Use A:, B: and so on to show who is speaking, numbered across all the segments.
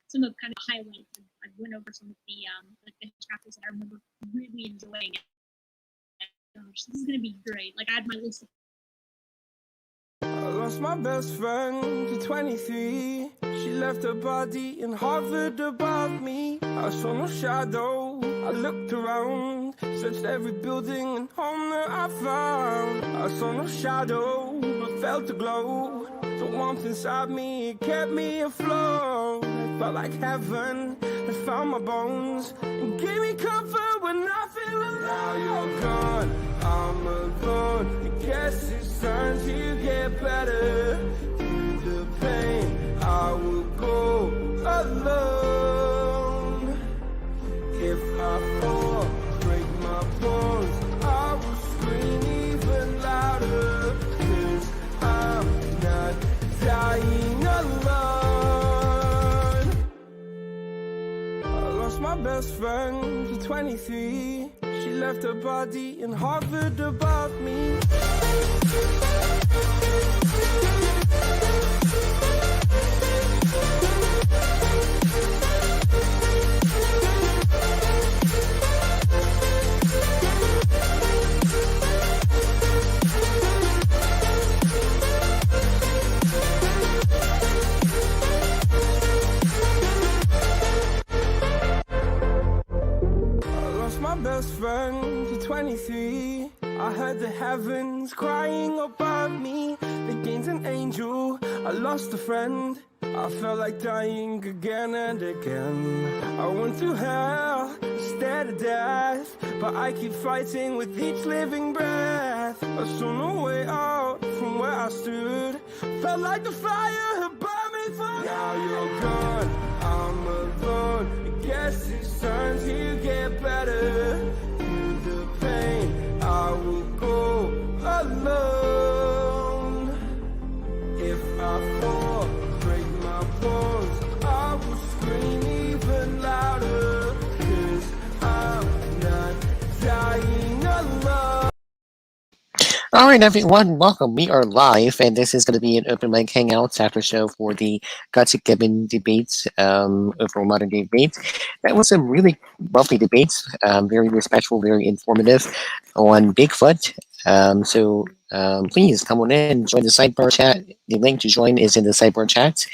A: some of kind of highlights. I went over some of the chapters that I remember really enjoying. Gosh, this is gonna be great. Like I had my list of.
B: I lost my best friend to 23. She left her body and hovered above me. I saw no shadow. I looked around, searched every building and home that I found. I saw no shadow, but felt a glow. The warmth inside me, it kept me afloat. It felt like heaven had found my bones and gave me comfort when I feel alone. Now you're gone, I'm alone. I guess it's time to get better. Through the pain, I will go alone. If I fall, break my bones, I will scream even louder. 'Cause I'm not dying alone. I lost my best friend to 23. She left her body and hovered above me. My best friend to 23. I heard the heavens crying above me. The gained an angel, I lost a friend. I felt like dying again and again. I went through hell, stared at death, but I keep fighting with each living breath. I saw no way out from where I stood. Felt like the fire had burned me through. Now you're gone, I'm alone. I guess it's time to get better. Through the pain, I will go alone. If I fall, break my bones, I will scream even louder. 'Cause I'm not dying alone.
C: All right, everyone, welcome. We are live, and this is going to be an open mic hangouts after show for the Gotcha Gibbon debates, overall modern day debates. That was a really lovely debates, very respectful, very informative on Bigfoot. So please come on in, join the sidebar chat. The link to join is in the sidebar chat.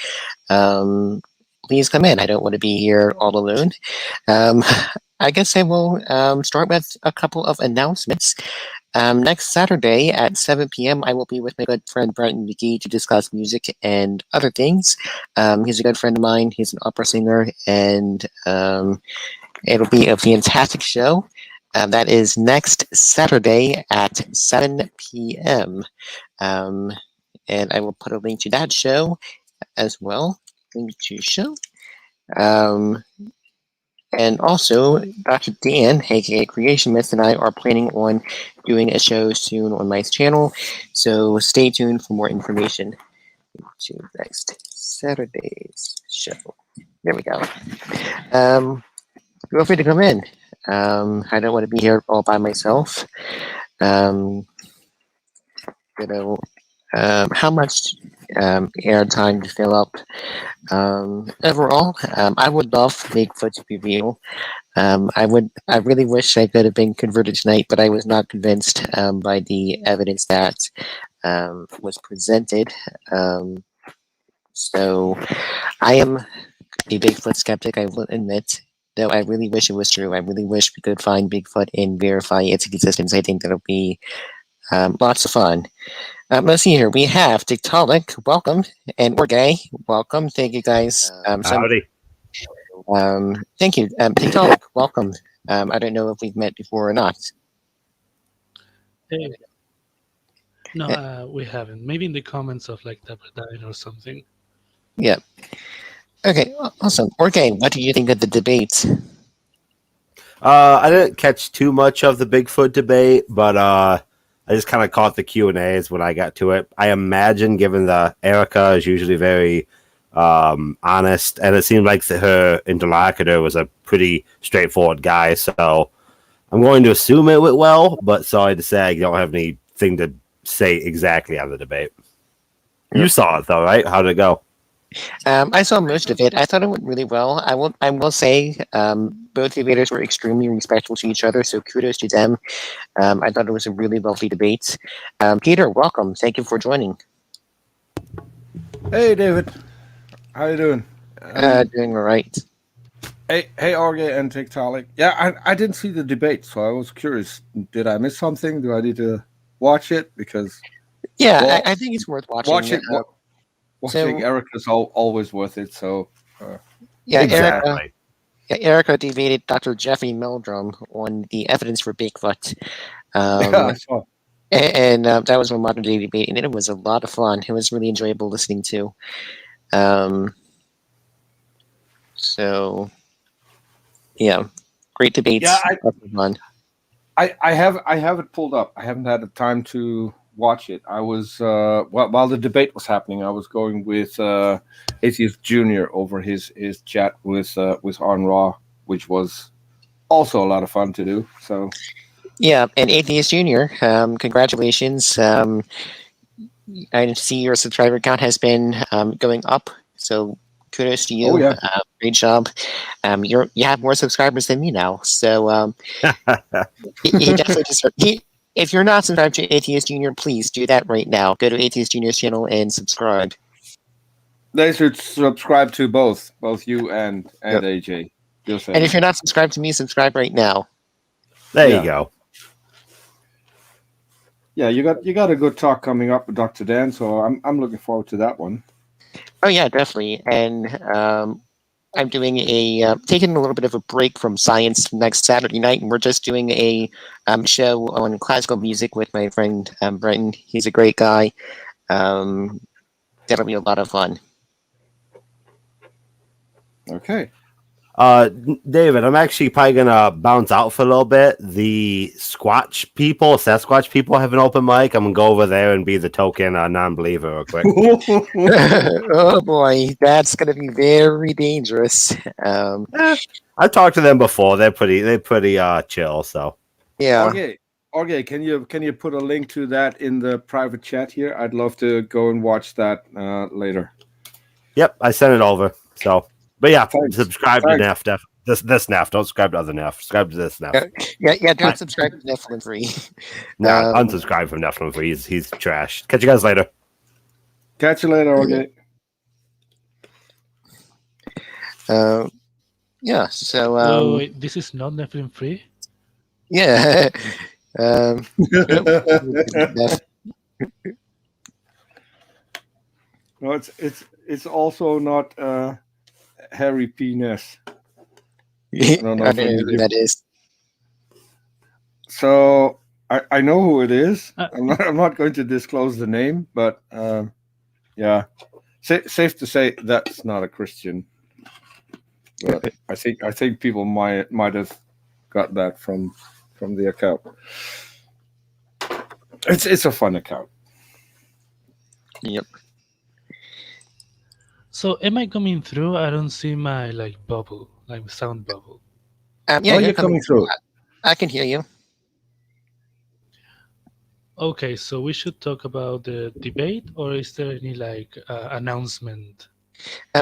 C: Please come in. I don't want to be here all alone. I guess I will start with a couple of announcements. Next Saturday at 7 p.m., I will be with my good friend Brenton McGee to discuss music and other things. He's a good friend of mine. He's an opera singer, and it'll be a fantastic show. That is next Saturday at 7 p.m. And I will put a link to that show as well. Link to show. And also, Dr. Dan, aka Creation Myth, and I are planning on doing a show soon on my channel, so stay tuned for more information to next Saturday's show. There we go. Feel free to come in. I don't want to be here all by myself. How much airtime to fill up? Overall, I would love Bigfoot to be real. I really wish I could have been converted tonight, but I was not convinced by the evidence that was presented. So I am a Bigfoot skeptic, I will admit. Though I really wish it was true. I really wish we could find Bigfoot and verify its existence. I think that'll be lots of fun. Let's see here. We have Tiktaalik, welcome, and Orgay, welcome. Thank you guys.
D: Howdy.
C: Thank you. Tiktaalik, welcome. I don't know if we've met before or not.
E: Hey. No, we haven't. Maybe in the comments of like Dabadine or something.
C: Yeah. Okay, awesome. Orgay, what do you think of the debate?
D: I didn't catch too much of the Bigfoot debate, but I just kind of caught the Q&As when I got to it. I imagine, given that Erika is usually very honest, and it seemed like her interlocutor was a pretty straightforward guy, so I'm going to assume it went well, but sorry to say I don't have anything to say exactly on the debate. You saw it, though, right? How did it go?
C: I saw most of it. I thought it went really well. I will say both debaters were extremely respectful to each other, so kudos to them. I thought it was a really lovely debate. Peter, welcome. Thank you for joining.
F: Hey, David. How you doing?
C: Doing all right.
F: Hey, Orge and Tiktaalik. Yeah, I didn't see the debate, so I was curious. Did I miss something? Do I need to watch it? Because
C: Yeah,
F: well,
C: I think it's worth watching.
F: watching Erika's always worth it. So
C: yeah,
D: Exactly.
C: Erika debated Dr. Jeffrey Meldrum on the evidence for Bigfoot.
F: yeah, I saw.
C: And that was my modern day debate, and it was a lot of fun. It was really enjoyable listening to. So, yeah, great debates.
F: Yeah,
C: lots of fun.
F: I have it pulled up. I haven't had the time to watch it. I was while the debate was happening, I was going with Atheist Junior over his chat with On Raw, which was also a lot of fun to do. So
C: Yeah, and Atheist Junior, congratulations. I see your subscriber count has been going up, so kudos to you.
F: Oh, yeah.
C: Great job. You have more subscribers than me now, so he definitely deserves. If you're not subscribed to Atheist Junior, please do that right now. Go to Atheist Junior's channel and subscribe.
F: they should subscribe to both you and
C: Yep.
F: AJ.
C: And if you're not subscribed to me, subscribe right now.
D: There
F: Yeah.
D: you go.
F: Yeah, you got a good talk coming up with Dr. Dan, so I'm looking forward to that one.
C: Oh yeah, definitely. And I'm doing taking a little bit of a break from science next Saturday night, and we're just doing a show on classical music with my friend Brenton. He's a great guy. That'll be a lot of fun.
F: Okay.
D: David, I'm actually probably gonna bounce out for a little bit. The Sasquatch people have an open mic. I'm gonna go over there and be the token non-believer real quick.
C: Oh boy, that's gonna be very dangerous.
D: I've talked to them before. They're pretty chill. So
C: Yeah.
F: Okay, can you put a link to that in the private chat here? I'd love to go and watch that later.
D: Yep, I sent it over. So, but yeah,
F: Thanks.
D: subscribe
F: Thanks.
D: to Neff. This Neff. Don't subscribe to other Neff. Subscribe to this Neff.
C: Yeah. Don't subscribe to Nephilim Free.
D: No, unsubscribe from Nephilim Free. He's trash. Catch you guys later.
F: Catch you later, okay.
C: Yeah. So
E: wait, this is not Nephilim free?
C: yeah.
F: No, it's also not Harry P. Ness.
C: I
F: don't know
C: know
F: if you-
C: who that is.
F: So I know who it is.
E: Uh,
F: I'm not going to disclose the name, but yeah, safe to say that's not a Christian. But I think people might have got that from the account. It's a fun account.
C: Yep.
E: So am I coming through? I don't see my bubble, sound bubble.
C: Yeah,
F: Oh, you're coming through.
C: I can hear you.
E: Okay, so we should talk about the debate, or is there any announcement?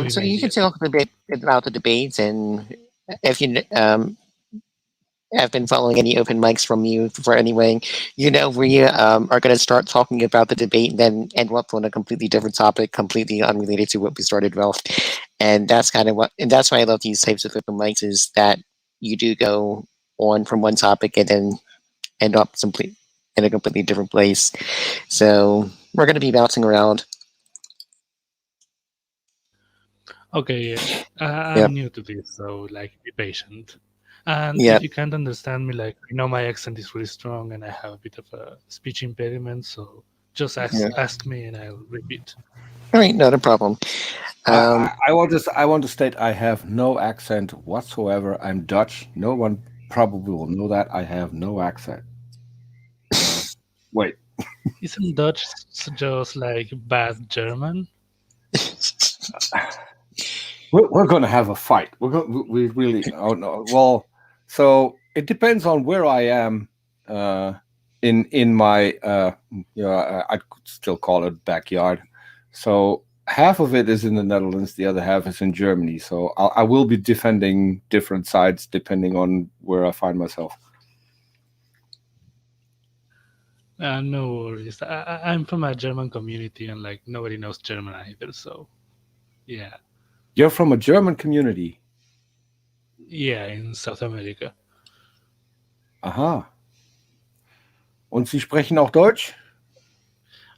C: So you can talk a bit about the debates, and if you have been following any open mics from you for anyway, we are going to start talking about the debate and then end up on a completely different topic, completely unrelated to what we started with. And that's that's why I love these types of open mics, is that you do go on from one topic and then end up in a completely different place. So we're going to be bouncing around.
E: Okay, yeah. I'm
C: Yep.
E: new to this, so be patient. And
C: Yep.
E: if you can't understand me, I know my accent is really strong and I have a bit of a speech impediment, so just ask me and I'll repeat.
C: All right, not a problem.
F: I want to state I have no accent whatsoever. I'm Dutch. No one probably will know that I have no accent. Wait.
E: Isn't Dutch just bad German?
F: We're going to have a fight. We really. Oh no. Well, so it depends on where I am. In my I could still call it backyard. So half of it is in the Netherlands, the other half is in Germany. So I will be defending different sides depending on where I find myself.
E: No worries. I'm from a German community, and like nobody knows German either. So, yeah,
F: You're from a German community.
E: yeah, in South America.
F: Aha. Und Sie sprechen auch Deutsch?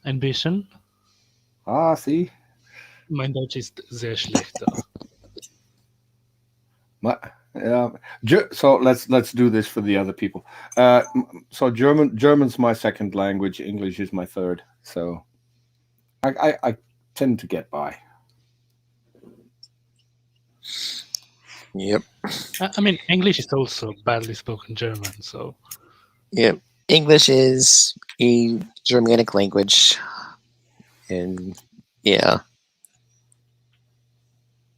E: Ein bisschen.
F: Ah, see.
E: Mein Deutsch ist sehr schlecht.
F: Yeah. So let's do this for the other people. So German's my second language. English is my third. So I tend to get by.
C: Yep.
E: I mean, English is also badly spoken German. So
C: Yep. English is a Germanic language, and yeah.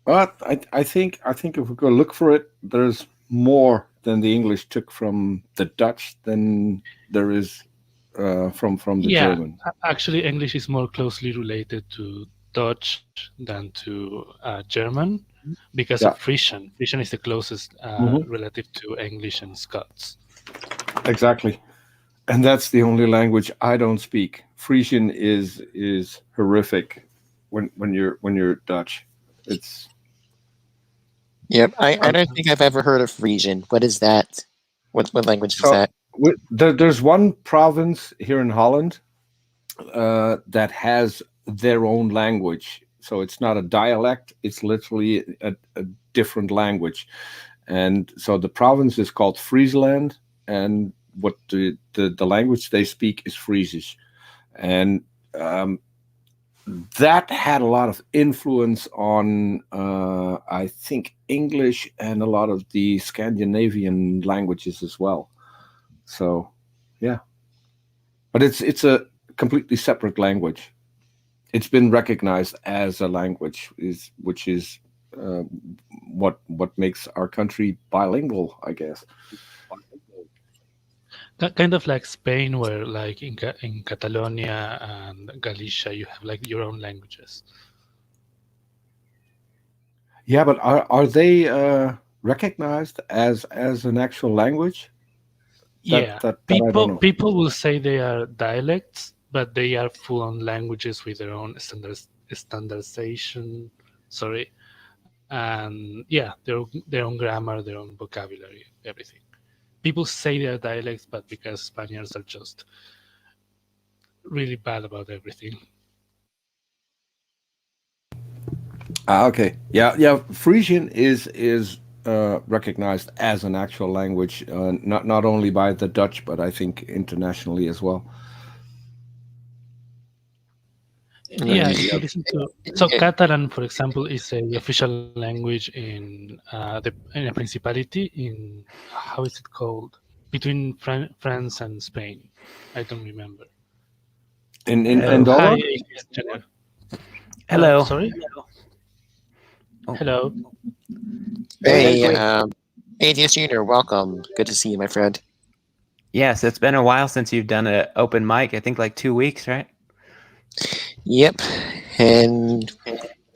F: But I think if we go look for it, there's more than the English took from the Dutch than there is from the German.
E: Actually, English is more closely related to Dutch than to German because of Frisian. Frisian is the closest relative to English and Scots.
F: Exactly, and that's the only language I don't speak. Frisian is horrific when you're Dutch. It's
C: Yep. I don't think I've ever heard of Frisian. What is that? What language is that?
F: There's one province here in Holland that has their own language. So it's not a dialect, it's literally a different language. And so the province is called Friesland, and what the language they speak is Friesish. And that had a lot of influence on, I think, English and a lot of the Scandinavian languages as well. So, yeah. But it's a completely separate language. It's been recognized as a language, which is what makes our country bilingual, I guess.
E: Kind of like Spain, where like in Catalonia and Galicia, you have like your own languages.
F: Yeah, but are they recognized as an actual language?
E: People will say they are dialects, but they are full-on languages with their own standardization. Sorry, and yeah, their own grammar, their own vocabulary, everything. People say they are dialects, but because Spaniards are just really bad about everything.
F: Okay. Yeah. Frisian is recognized as an actual language, not only by the Dutch, but I think internationally as well.
E: Yeah, if you listen to so Catalan, for example, is the official language in a principality in how is it called between France and Spain? I don't remember.
F: In Andorra.
E: Hi,
G: hello.
E: Sorry.
G: Oh.
E: Hello.
C: Hey, Atheist Junior, welcome. Good to see you, my friend.
G: Yes, it's been a while since you've done an open mic. I think like 2 weeks, right?
C: Yep, and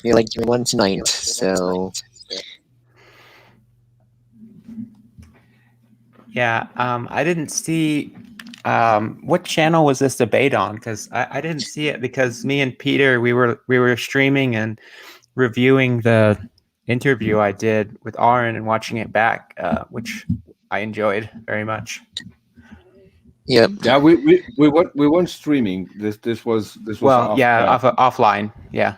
C: you're like doing one tonight, so
G: yeah. I didn't see what channel was this debate on, because I didn't see it, because me and Peter we were streaming and reviewing the interview I did with Aaron and watching it back, which I enjoyed very much.
C: yep.
F: Yeah, we weren't streaming. This was
G: offline. Yeah.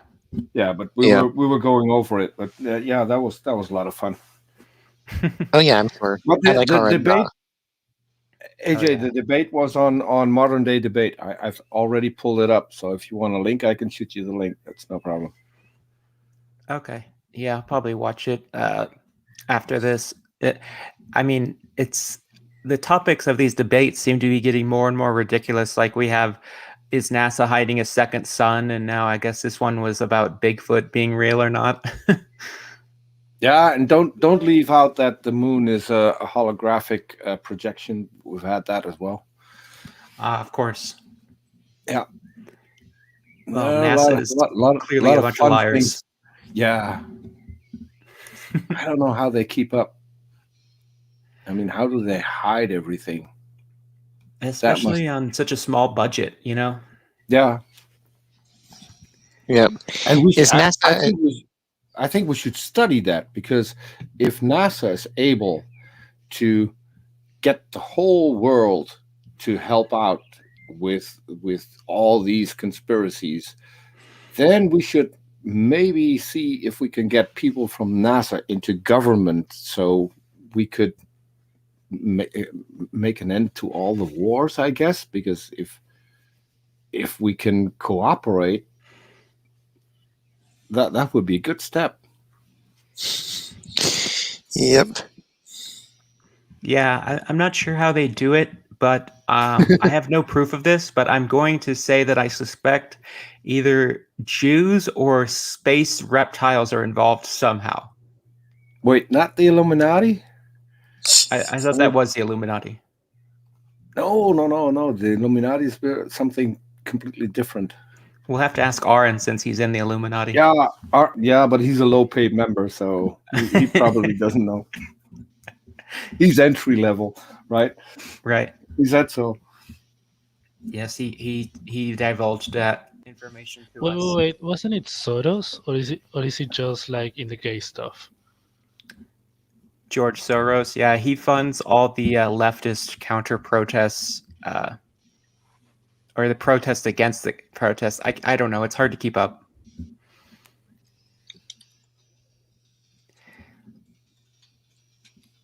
F: Yeah, but we were going over it. But yeah, that was a lot of fun.
C: Oh yeah, I'm sure.
F: But the debate, AJ,
G: yeah.
F: the debate was on Modern Day Debate. I've already pulled it up, so if you want a link, I can shoot you the link. That's no problem.
G: Okay. Yeah, I'll probably watch it after this. It's the topics of these debates seem to be getting more and more ridiculous. Like we have, is NASA hiding a second sun? And now I guess this one was about Bigfoot being real or not.
F: Yeah, and don't leave out that the moon is a holographic projection. We've had that as well.
G: Of course.
F: Yeah.
G: Well,
F: There are
G: NASA is clearly a bunch of liars.
F: Things. Yeah. I don't know how they keep up. I mean, how do they hide everything?
G: Especially on such a small budget, you know?
F: Yeah.
C: Yep.
F: And we should,
C: Is NASA?
F: I think we should study that, because if NASA is able to get the whole world to help out with all these conspiracies, then we should maybe see if we can get people from NASA into government, so we could make an end to all the wars, I guess, because if we can cooperate, that would be a good step.
C: Yep.
G: Yeah, I'm not sure how they do it, but I have no proof of this, but I'm going to say that I suspect either Jews or space reptiles are involved somehow.
F: Wait, not the Illuminati?
G: I thought that was the Illuminati.
F: No. The Illuminati is something completely different.
G: We'll have to ask Aaron since he's in the Illuminati.
F: Yeah, but he's a low-paid member, so he probably doesn't know. He's entry level, right?
G: Right.
F: Is that so?
G: Yes, he divulged that information to us.
E: Wait, wasn't it Soros, or is it just like in the gay stuff?
G: George Soros, yeah, he funds all the leftist counter protests, or the protest against the protests. I don't know. It's hard to keep up.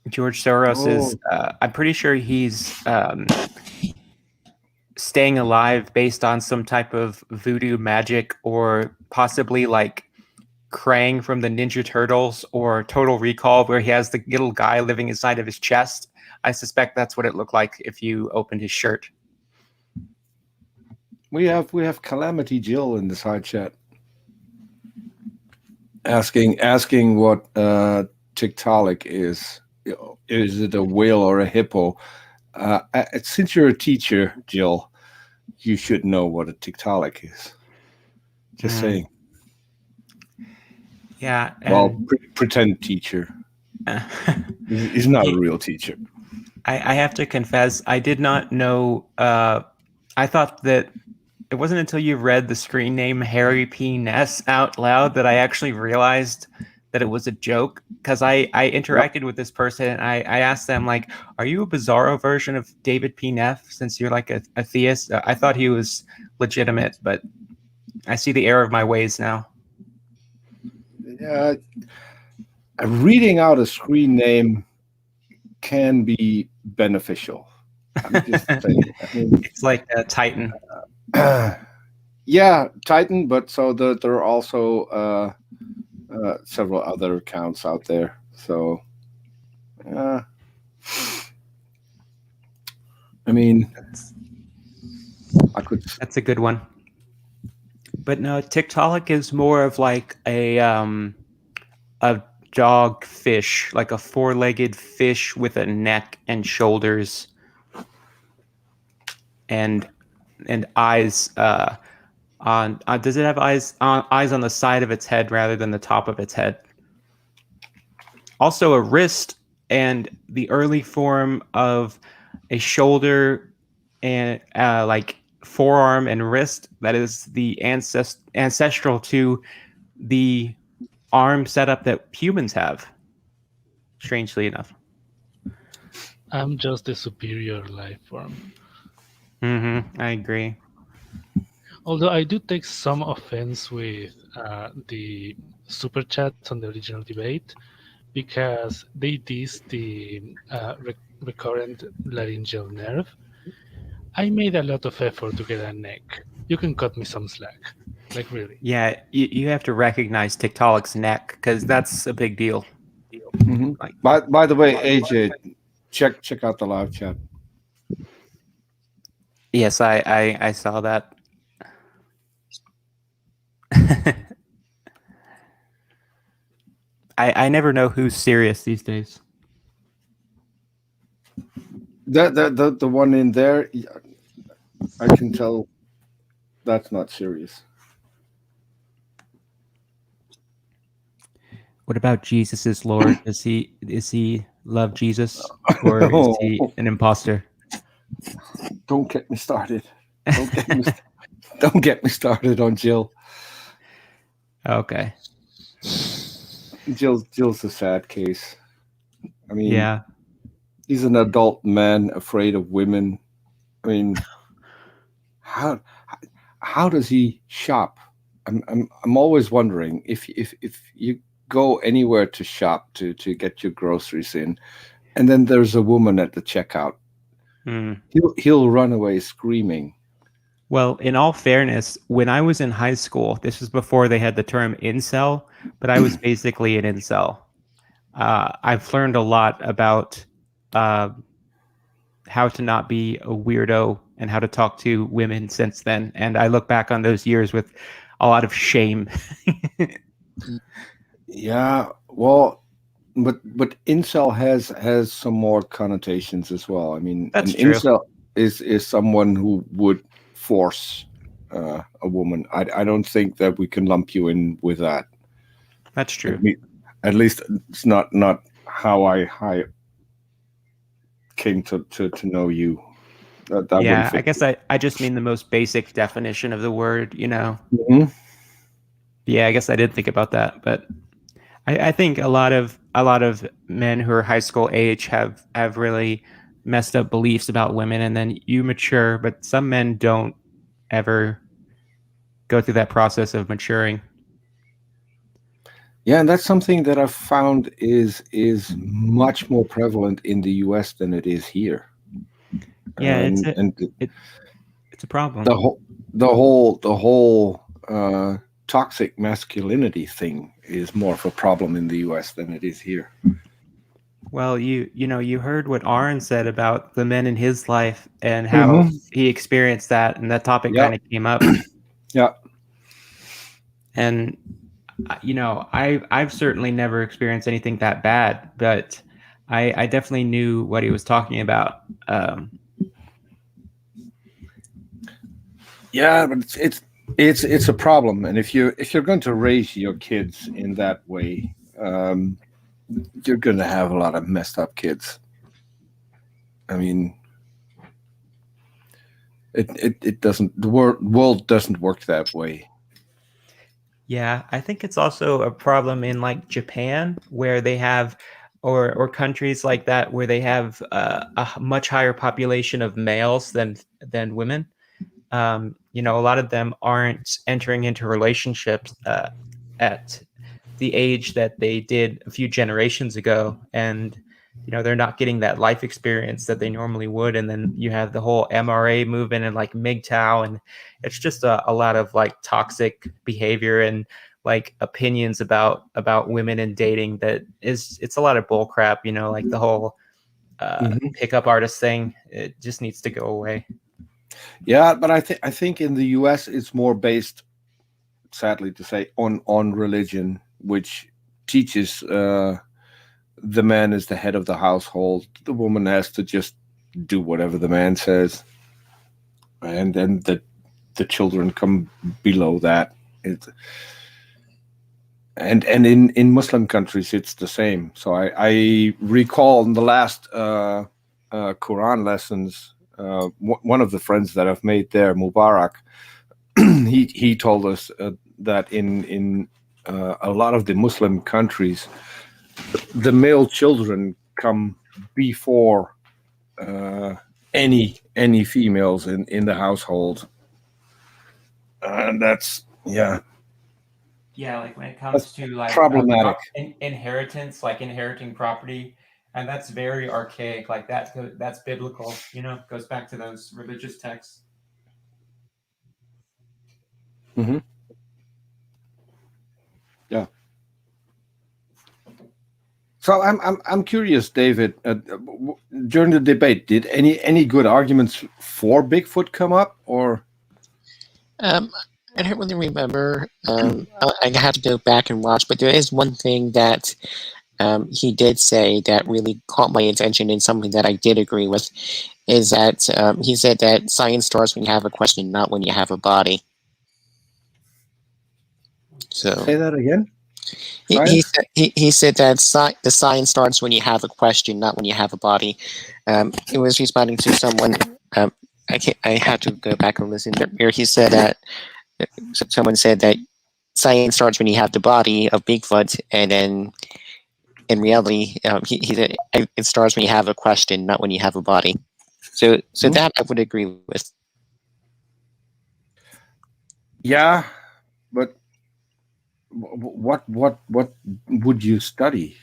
G: George Soros is, I'm pretty sure he's staying alive based on some type of voodoo magic, or possibly like Krang from the Ninja Turtles or Total Recall, where he has the little guy living inside of his chest. I suspect that's what it looked like if you opened his shirt.
F: We have Calamity Jill in the side chat asking what Tiktaalik is. Is it a whale or a hippo? Since you're a teacher, Jill, you should know what a Tiktaalik is. Just saying.
G: Yeah.
F: Well, pretend teacher. He's not a real teacher.
G: I have to confess, I did not know. I thought that it wasn't until you read the screen name Harry P. Ness out loud that I actually realized that it was a joke, because I interacted with this person and I asked them, like, are you a bizarro version of David P. Neff, since you're like a theist? I thought he was legitimate, but I see the error of my ways now.
F: Yeah, reading out a screen name can be beneficial. I'm just saying.
G: It's like a Titan.
F: Yeah, Titan, but so there are also several other accounts out there. So, I mean,
G: That's a good one. But no, Tiktaalik is more of like a dog fish, like a four-legged fish with a neck and shoulders and eyes on does it have eyes on the side of its head rather than the top of its head? Also a wrist and the early form of a shoulder and like forearm and wrist that is the ancestral to the arm setup that humans have, strangely enough.
E: I'm just the superior life form.
G: I agree.
E: Although I do take some offense with the super chats on the original debate, because they dissed the recurrent laryngeal nerve. I made a lot of effort to get a neck. You can cut me some slack. Like, really.
G: Yeah, you have to recognize Tiktaalik's neck, because that's a big deal.
F: Mm-hmm. By the way, AJ, check out the live chat.
G: Yes, I saw that. I never know who's serious these days.
F: The one in there, I can tell that's not serious.
G: What about Jesus is Lord? Is he love Jesus, or is he an imposter?
F: Don't get me started. Don't get me started on Jill.
G: Okay.
F: Jill's a sad case. I mean,
G: Yeah.
F: he's an adult man afraid of women. I mean, how does he shop? I'm always wondering if you go anywhere to shop to get your groceries in, and then there's a woman at the checkout, he'll run away screaming.
G: Well, in all fairness, when I was in high school, this was before they had the term incel, but I was basically an incel. I've learned a lot about how to not be a weirdo and how to talk to women since then. And I look back on those years with a lot of shame.
F: Yeah, well, but incel has some more connotations as well. I mean,
G: That's
F: an
G: true.
F: incel is someone who would force a woman. I don't think that we can lump you in with that.
G: That's true.
F: At least it's not how I came to know you. That
G: Yeah, I guess I just mean the most basic definition of the word, you know.
F: Mm-hmm.
G: Yeah, I guess I did think about that, but I think a lot of men who are high school age have really messed up beliefs about women, and then you mature, but some men don't ever go through that process of maturing.
F: Yeah, and that's something that I've found is much more prevalent in the US than it is here.
G: Yeah, it's a problem.
F: The whole toxic masculinity thing is more of a problem in the US than it is here.
G: Well, you heard what Aaron said about the men in his life and how he experienced that, and that topic kind of came up.
F: Yeah.
G: And I've certainly never experienced anything that bad, but I definitely knew what he was talking about.
F: Yeah, but it's a problem, and if you're going to raise your kids in that way, you're going to have a lot of messed up kids. I mean, it doesn't. The world doesn't work that way.
G: Yeah, I think it's also a problem in like Japan, where they have, or countries like that, where they have a much higher population of males than women. A lot of them aren't entering into relationships at the age that they did a few generations ago, and they're not getting that life experience that they normally would. And then you have the whole MRA movement and like MGTOW, and it's just a lot of like toxic behavior and like opinions about women and dating that it's a lot of bull crap, like the whole pickup artist thing. It just needs to go away.
F: Yeah, but I think in the US it's more based, sadly to say, on religion, which teaches the man is the head of the household. The woman has to just do whatever the man says, and then the children come below that. And in Muslim countries it's the same. So I recall in the last Quran lessons, one of the friends that I've made there, Mubarak, he told us that in a lot of the Muslim countries, the male children come before any females in the household, and that's
G: yeah, like when it comes to like
F: problematic
G: inheritance, like inheriting property, and that's very archaic. Like that's biblical, goes back to those religious texts.
F: Mm-hmm. Yeah. So I'm curious, David. During the debate, did any good arguments for Bigfoot come up, or?
C: I don't really remember. I have to go back and watch, but there is one thing that he did say that really caught my attention, and something that I did agree with, is that he said that science starts when you have a question, not when you have a body. So
F: say that again.
C: He said that the science starts when you have a question, not when you have a body. He was responding to someone. I had to go back and listen. Where he said that someone said that science starts when you have the body of Bigfoot, and then in reality, he said it starts when you have a question, not when you have a body. So that I would agree with.
F: Yeah, but what would you study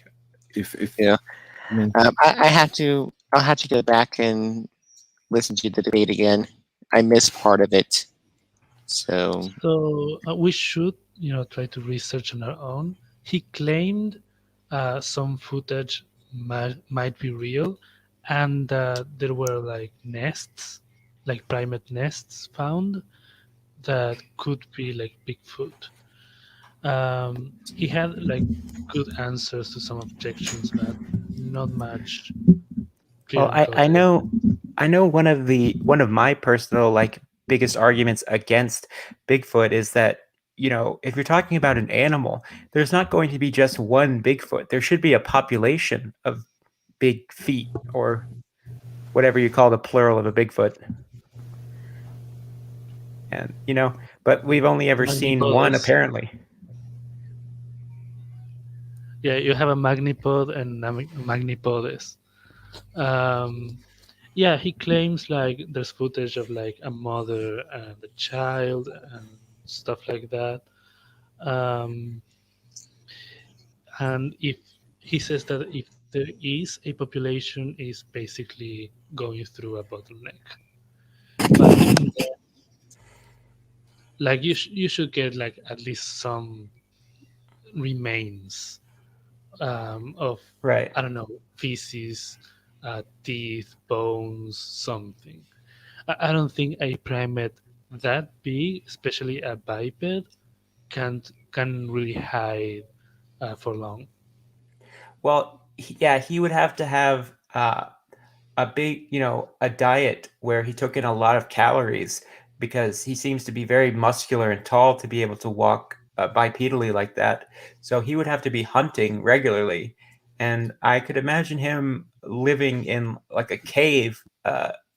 F: if
C: Yeah.
F: I mean,
C: I'll have to go back and listen to the debate again. I missed part of it. So
E: So we should, try to research on our own. He claimed some footage might be real, and there were like nests, like primate nests found that could be like Bigfoot. He had like good answers to some objections, but not much
G: Well,
E: clear-cut
G: I know one of my personal like biggest arguments against Bigfoot is that, if you're talking about an animal, there's not going to be just one Bigfoot. There should be a population of big feet, or whatever you call the plural of a Bigfoot. And but we've only ever seen one,
E: Magnipodes.
G: apparently.
E: Yeah, you have a magnipod and magnipodes. Yeah, he claims like there's footage of like a mother and a child and stuff like that. Um, and if he says that if there is a population, is basically going through a bottleneck. But even then, like you should get like at least some remains of,
G: Right.
E: I don't know, feces, teeth, bones, something. I don't think a primate that big, especially a biped, can really hide for long.
G: Well, he would have to have a big, a diet where he took in a lot of calories, because he seems to be very muscular and tall to be able to walk bipedally like that. So he would have to be hunting regularly. And I could imagine him living in like a cave,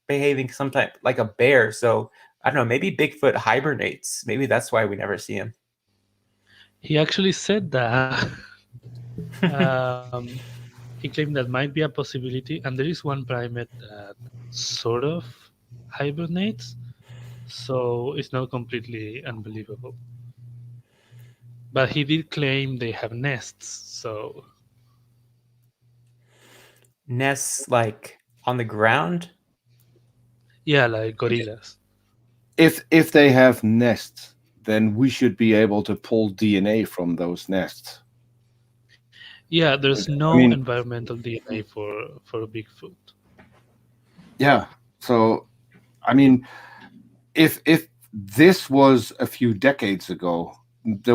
G: behaving some type like a bear. So I don't know, maybe Bigfoot hibernates. Maybe that's why we never see him.
E: He actually said that. um, he claimed that might be a possibility, and there is one primate that sort of hibernates, so it's not completely unbelievable. But he did claim they have nests, so
G: Nests like on the ground.
E: yeah, like gorillas.
F: if they have nests, then we should be able to pull DNA from those nests.
E: Yeah, there's
F: I
E: no
F: mean,
E: environmental DNA for Bigfoot.
F: yeah. So, I mean, if this was a few decades ago, it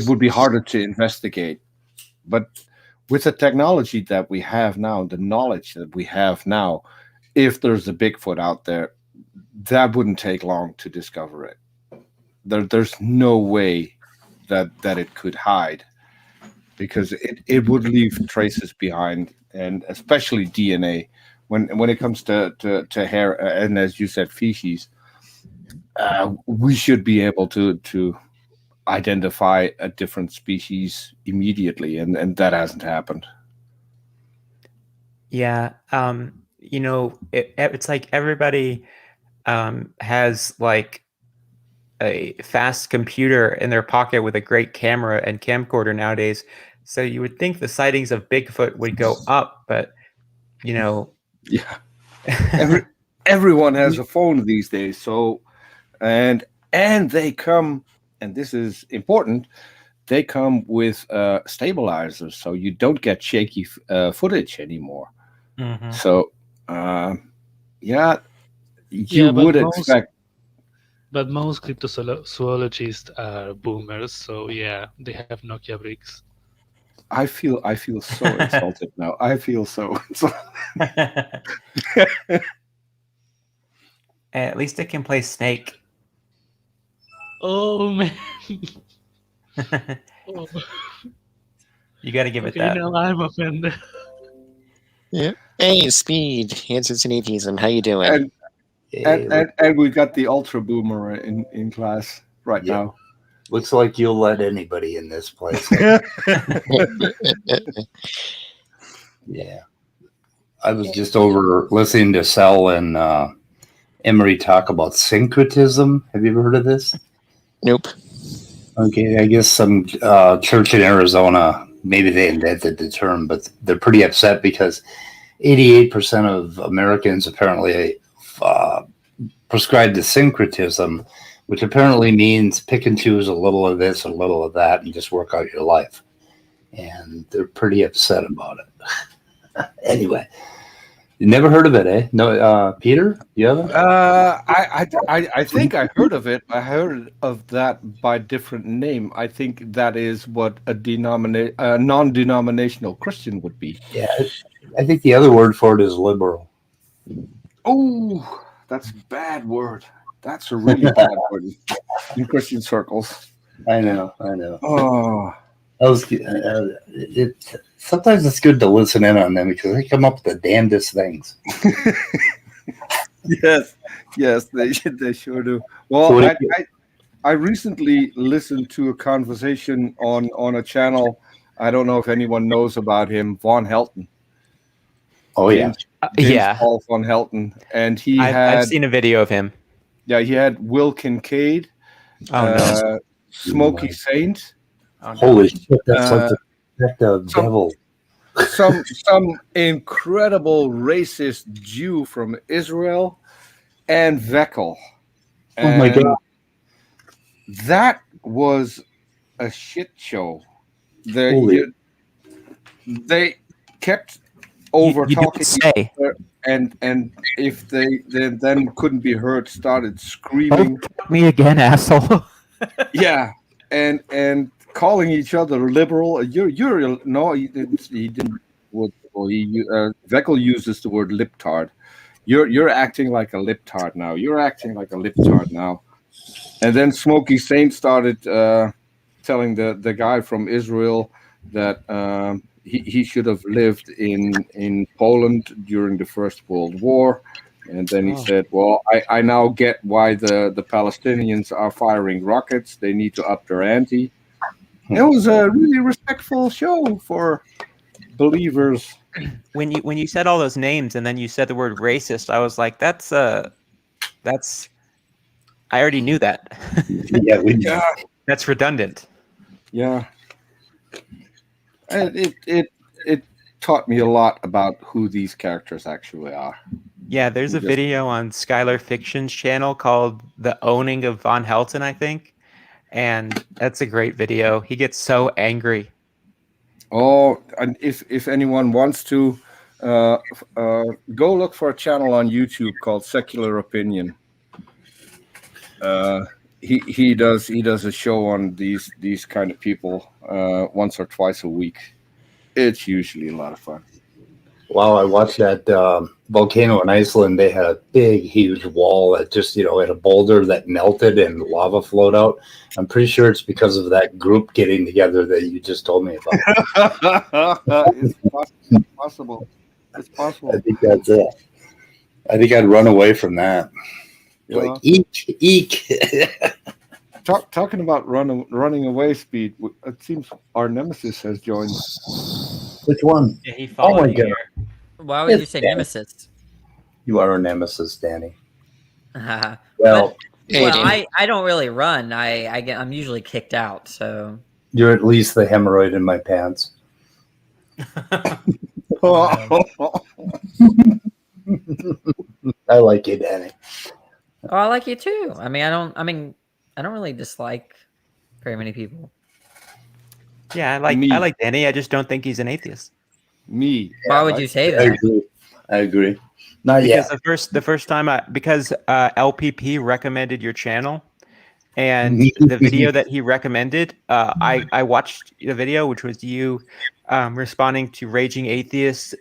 F: would be harder to investigate. But with the technology that we have now, the knowledge that we have now, if there's a Bigfoot out there, that wouldn't take long to discover it. There's no way that it could hide, because it would leave traces behind, and especially DNA. When it comes to hair, and as you said, feces, we should be able to identify a different species immediately, and that hasn't happened.
G: Yeah. It's like everybody has like a fast computer in their pocket with a great camera and camcorder nowadays. So you would think the sightings of Bigfoot would go up, but
F: Yeah, everyone has a phone these days. So and they come, and this is important, they come with stabilizers, so you don't get shaky footage anymore. So yeah, you would expect.
E: But most cryptozoologists are boomers, so yeah, they have Nokia bricks.
F: I feel so insulted now. I feel so.
G: At least it can play Snake.
E: Oh man. Oh,
G: You got to give it
E: okay,
G: that.
E: now I'm offended.
C: Yeah. Hey, Speed, Answers and Atheism. How you doing?
F: And we got the ultra boomer in class right
H: Yep.
F: now.
H: Looks like you'll let anybody in this place. Yeah. I was just over listening to Sal and Emery talk about syncretism. Have you ever heard of this?
C: Nope.
H: Okay, I guess some church in Arizona, maybe they invented the term, but they're pretty upset because 88% of Americans apparently prescribe to syncretism, which apparently means pick and choose a little of this, a little of that, and just work out your life. And they're pretty upset about it. Anyway, you never heard of it, eh? No, Peter, you haven't?
F: I think I heard of it. I heard of that by different name. I think that is what a non-denominational Christian would be.
H: Yeah, I think the other word for it is liberal.
F: Oh, that's a bad word. That's a really bad word in Christian circles.
H: I know.
F: Oh,
H: Sometimes it's good to listen in on them because they come up with the damnedest things.
F: yes, they sure do. Well, I recently listened to a conversation on a channel. I don't know if anyone knows about him, Von Helton.
H: Oh yeah,
G: Yeah.
F: Paul Von Helton, and
G: I've seen a video of him.
F: Yeah, he had Will Kincaid,
G: Oh,
F: Smokey Saint.
G: Oh, no.
H: holy shit, that's like the devil.
F: Some incredible racist Jew from Israel, and Veckel.
H: Oh my God.
F: That was a shit show. They kept over
G: You
F: talking
G: don't say.
F: and if they then couldn't be heard, started screaming.
G: Me again, asshole.
F: Yeah, and calling each other liberal. You're no, he didn't. Veckel uses the word liptard. You're acting like a liptard now. You're acting like a liptard now. And then Smokey Saint started telling the guy from Israel that he should have lived in Poland during the First World War. And then he said, well, I now get why the Palestinians are firing rockets. They need to up their ante. It was a really respectful show for believers.
G: When you said all those names and then you said the word racist, I was like, that's I already knew that.
H: Yeah,
G: That's redundant.
F: Yeah. And it taught me a lot about who these characters actually are.
G: Yeah, there's a video on Skylar Fiction's channel called The Owning of Von Helton, I think. And that's a great video. He gets so angry.
F: Oh, and if anyone wants to, go look for a channel on YouTube called Secular Opinion. He does a show on these kind of people once or twice a week. It's usually a lot of fun.
H: Wow, I watched that volcano in Iceland. They had a big, huge wall that just, had a boulder that melted and lava flowed out. I'm pretty sure it's because of that group getting together that you just told me about.
F: It's possible. It's possible.
H: I think that's it. I think I'd run away from that. You're like, eek.
F: Talking about running away, Speed. It seems our nemesis has joined.
H: Which one?
G: Yeah, he followed me here.
I: Why would you say nemesis?
H: You are a nemesis, Danny.
I: Well,
H: Well,
I: I don't really run. I'm usually kicked out. So
H: you're at least the hemorrhoid in my pants. I like you, Danny.
I: oh, I like you too. I don't really dislike very many people.
G: Yeah, I like Danny. I just don't think he's an atheist.
I: Why would you say
H: I
I: that?
H: agree. Not yet.
G: The first time because LPP recommended your channel, and the video that he recommended, I watched the video, which was you responding to Raging Atheist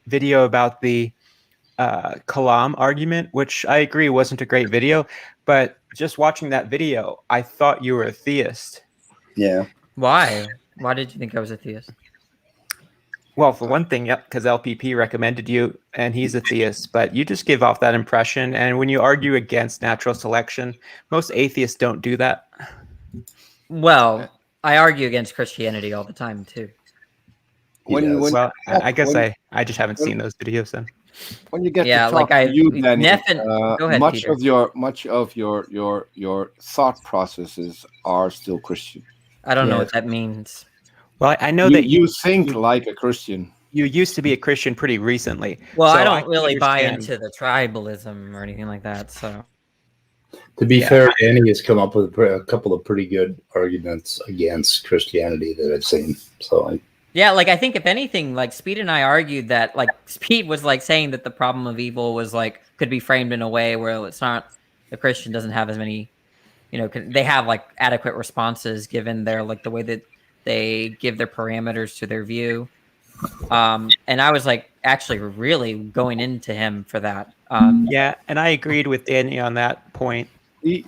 G: video about the Kalam argument, which I agree wasn't a great video, but just watching that video, I thought you were a theist.
H: Yeah.
I: Why? Why did you think I was a theist?
G: Well, for one thing, because LPP recommended you, and he's a theist, but you just give off that impression. And when you argue against natural selection, most atheists don't do that.
I: Well, I argue against Christianity all the time too.
G: Well, I guess I just haven't seen those videos then.
F: When you get
I: Yeah,
F: to talk
I: like
F: to you, Danny,
I: Go ahead,
F: much
I: Peter.
F: of your thought processes are still Christian.
I: I don't know what that means.
G: Well, I know that
F: you think like a Christian.
G: You used to be a Christian pretty recently.
I: Well,
G: so
I: I don't
G: can
I: really buy
G: understand.
I: into the tribalism or anything like that. So,
H: To be fair, Danny has come up with a couple of pretty good arguments against Christianity that I've seen. So
I: yeah, like I think if anything, like Speed and I argued that like Speed was like saying that the problem of evil was like could be framed in a way where it's not the Christian doesn't have as many, they have like adequate responses given their like the way that they give their parameters to their view. And I was like actually really going into him for that.
G: Yeah, and I agreed with Danny on that point.
F: See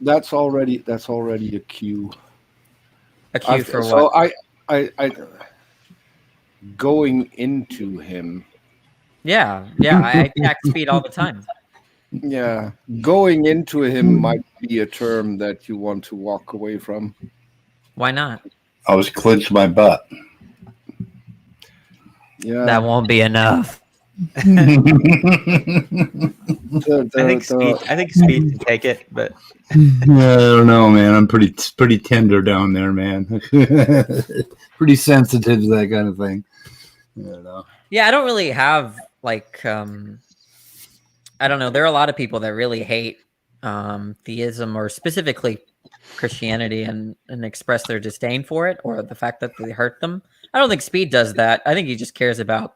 F: that's already a cue.
I: A cue for
F: so
I: what?
F: I going into him.
I: Yeah, I attack Speed all the time.
F: Yeah, going into him might be a term that you want to walk away from.
I: Why not?
H: I was clenched my butt.
F: Yeah,
I: that won't be enough.
G: I think Speed can take it, but
H: I don't know, man. I'm pretty tender down there, man. Pretty sensitive to that kind of thing. I don't know.
I: Yeah, I don't really have like I don't know. There are a lot of people that really hate theism or specifically Christianity and express their disdain for it or the fact that they hurt them. I don't think Speed does that. I think he just cares about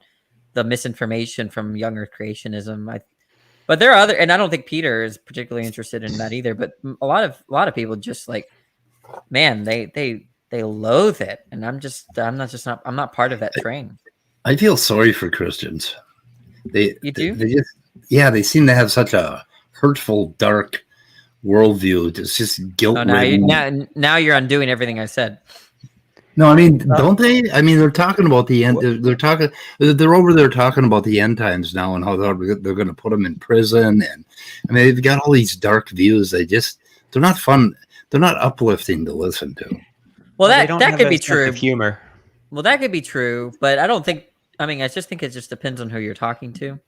I: the misinformation from younger creationism. But there are other, and I don't think Peter is particularly interested in that either. But a lot of people just like, man, they loathe it, and I'm not part of that train.
H: I feel sorry for Christians.
I: You do?
H: They seem to have such a hurtful, dark worldview. It's just guilt.
I: Oh, now you're undoing everything I said.
H: No, I mean, don't they? I mean, they're talking about the end. They're over there talking about the end times now and how they're going to put them in prison. And I mean, they've got all these dark views. They're not fun. They're not uplifting to listen to.
I: Well, that could be true.
G: Humor.
I: Well, that could be true, but I don't think. I mean, I just think it just depends on who you're talking to.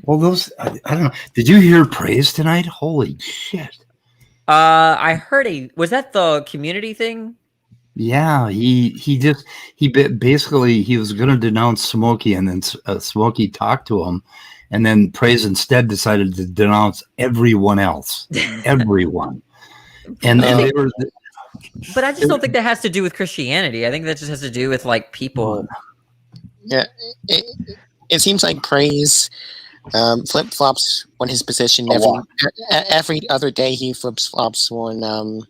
H: Well, I don't know. Did you hear praise tonight? Holy shit!
I: I heard was that the community thing?
H: Yeah, he basically he was going to denounce Smokey, and then Smokey talked to him, and then Praise instead decided to denounce everyone else, everyone. And they were.
I: But I just don't think that has to do with Christianity. I think that just has to do with like people.
C: Yeah, it seems like Praise flip flops on his position every other day. He flip flops on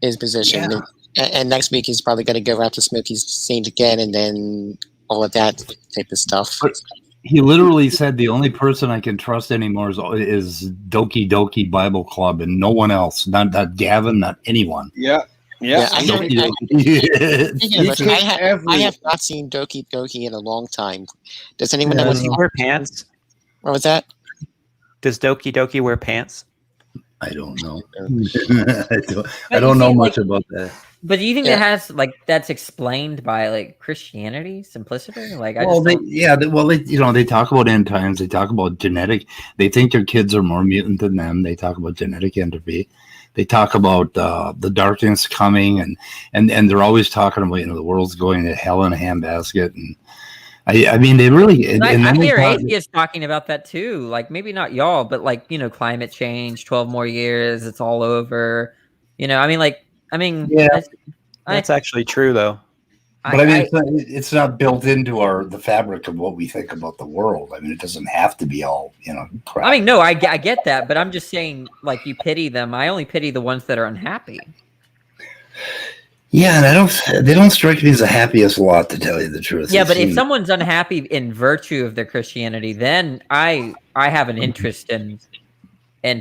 C: his position.
H: Yeah.
C: And next week he's probably going to go after Smokey's scenes again, and then all of that type of stuff.
H: But he literally said the only person I can trust anymore is Doki Doki Bible Club and no one else. Not Gavin, not anyone.
F: Yeah.
C: I have not seen Doki Doki in a long time. Does anyone know?
G: Does he wear pants?
C: What was that?
G: Does Doki Doki wear pants?
H: I don't know. I don't know much about that.
I: But do you think that's explained by like Christianity simplicity? Like,
H: they talk about end times. They talk about genetic. They think their kids are more mutant than them. They talk about genetic entropy. They talk about the darkness coming, and they're always talking about the world's going to hell in a handbasket. And I mean, they really.
I: I hear atheists talking about that too. Like maybe not y'all, but like climate change, 12 more years, it's all over.
G: That's actually true though.
H: But it's not built into the fabric of what we think about the world. I mean, it doesn't have to be all crap.
I: I mean, no, I get that, but I'm just saying, like, you pity them. I only pity the ones that are unhappy.
H: Yeah, and they don't strike me as the happiest lot, to tell you the truth.
I: Yeah, but if someone's unhappy in virtue of their Christianity, then I have an interest in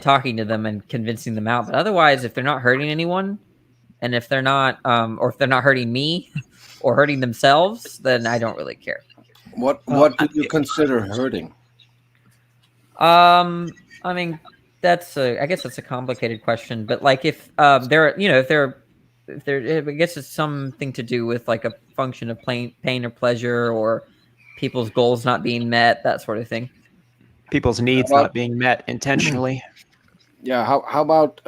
I: talking to them and convincing them out. But otherwise, if they're not hurting anyone, And if they're not, or if they're not hurting me or hurting themselves, then I don't really care.
F: What do you consider hurting?
I: I mean, I guess that's a complicated question, but like if I guess it's something to do with like a function of pain or pleasure, or people's goals not being met, that sort of thing.
G: People's needs not being met intentionally.
F: Yeah. How about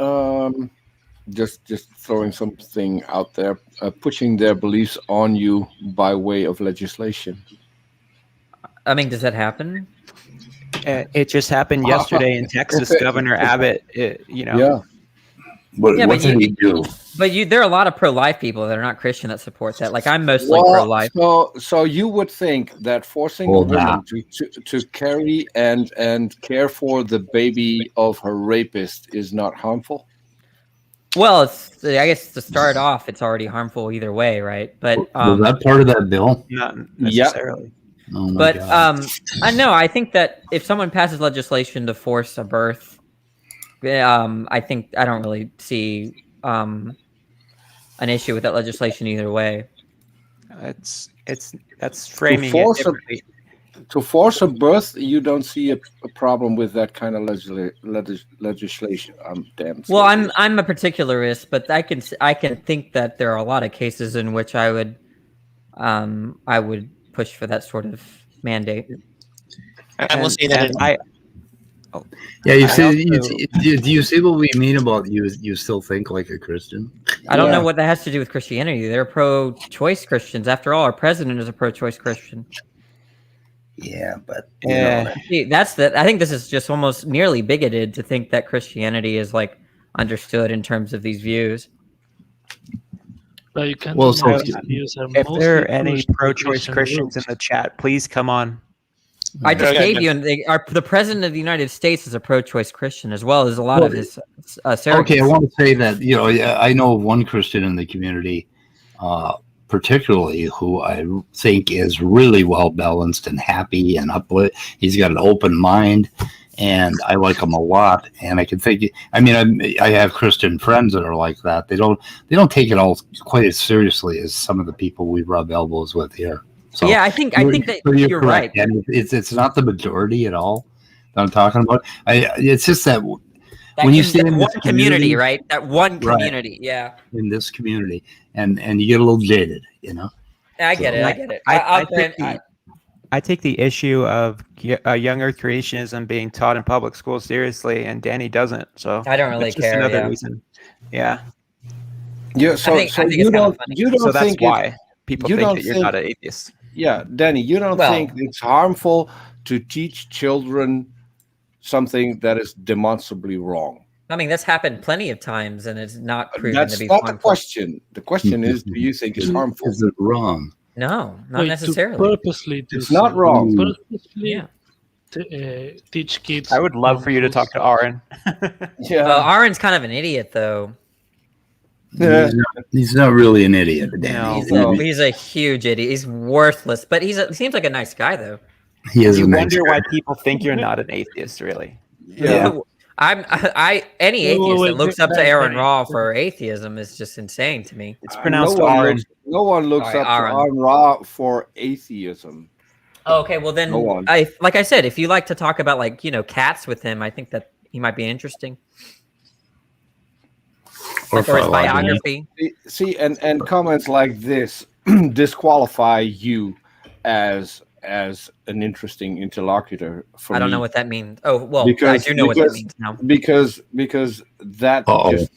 F: just throwing something out there, pushing their beliefs on you by way of legislation?
I: I mean, does that happen?
G: It just happened yesterday in Texas. Governor Abbott,
F: Yeah.
H: What did he do?
I: But there are a lot of pro-life people that are not Christian that support that. Like I'm mostly pro-life.
F: So you would think that forcing a woman to carry and care for the baby of her rapist is not harmful?
I: Well, I guess to start off, it's already harmful either way, right? But
H: was that part of that bill?
G: Not necessarily.
H: Oh
I: but I know. I think that if someone passes legislation to force a birth, I don't really see an issue with that legislation either way.
G: That's framing it differently.
F: To force a birth, you don't see a problem with that kind of legislation.
I: Well, I'm a particularist, but I can think that there are a lot of cases in which I would push for that sort of mandate.
C: I will say that
H: do you see what we mean about you still think like a Christian?
I: I don't know what that has to do with Christianity. They're pro-choice Christians. After all, our president is a pro-choice Christian.
H: Yeah, but
I: See, I think this is just almost nearly bigoted to think that Christianity is like understood in terms of these views.
E: But you can
G: if there are any pro-choice Christians in the chat, please come on.
I: I just gave you, and the president of the United States is a pro-choice Christian, as well as a lot of his surrogates.
H: Okay, I want to say that I know one Christian in the community, particularly who I think is really well balanced and happy and uplit. He's got an open mind, and I like him a lot. And I can think, I have Christian friends that are like that. They don't take it all quite as seriously as some of the people we rub elbows with here. So
I: yeah, I think that you're right.
H: And it's not the majority at all that I'm talking about. It's just that when you stay in
I: one community, right? That one community, right. Yeah.
H: In this community, and you get a little jaded,
I: Yeah, I get it.
G: I take the issue of young Earth creationism being taught in public schools seriously, and Danny doesn't. So
I: I don't really care.
G: Another reason. Yeah.
F: Yeah. So you don't
G: so that's
F: think
G: why people think that you're not an atheist.
F: Yeah, Danny, you don't think it's harmful to teach children something that is demonstrably wrong?
I: I mean, that's happened plenty of times, and it's not proven
F: to be harmful. That's not the question. The question is, do you think it's harmful?
H: Is it wrong?
I: No, not necessarily.
E: Purposely
F: it's not wrong.
E: Purposely teach kids.
G: I would love for you to talk to Aaron.
I: Yeah, Aaron's kind of an idiot, though.
H: Yeah. He's not really an idiot.
I: He's a huge idiot. He's worthless, but he seems like a nice guy, though.
H: He is.
G: You wonder why people think you're not an atheist, really.
F: Yeah.
I: Any atheist that looks up to Aaron Ra for atheism is just insane to me.
G: It's pronounced Aaron.
F: No one looks up to Aaron Ra for atheism.
I: Okay, well then, like I said, if you like to talk about cats with him, I think that he might be interesting. Or his biography.
F: See, and comments like this disqualify you as an interesting interlocutor for me.
I: I don't know what that means. Oh, well, I do know what that means now.
F: Because that just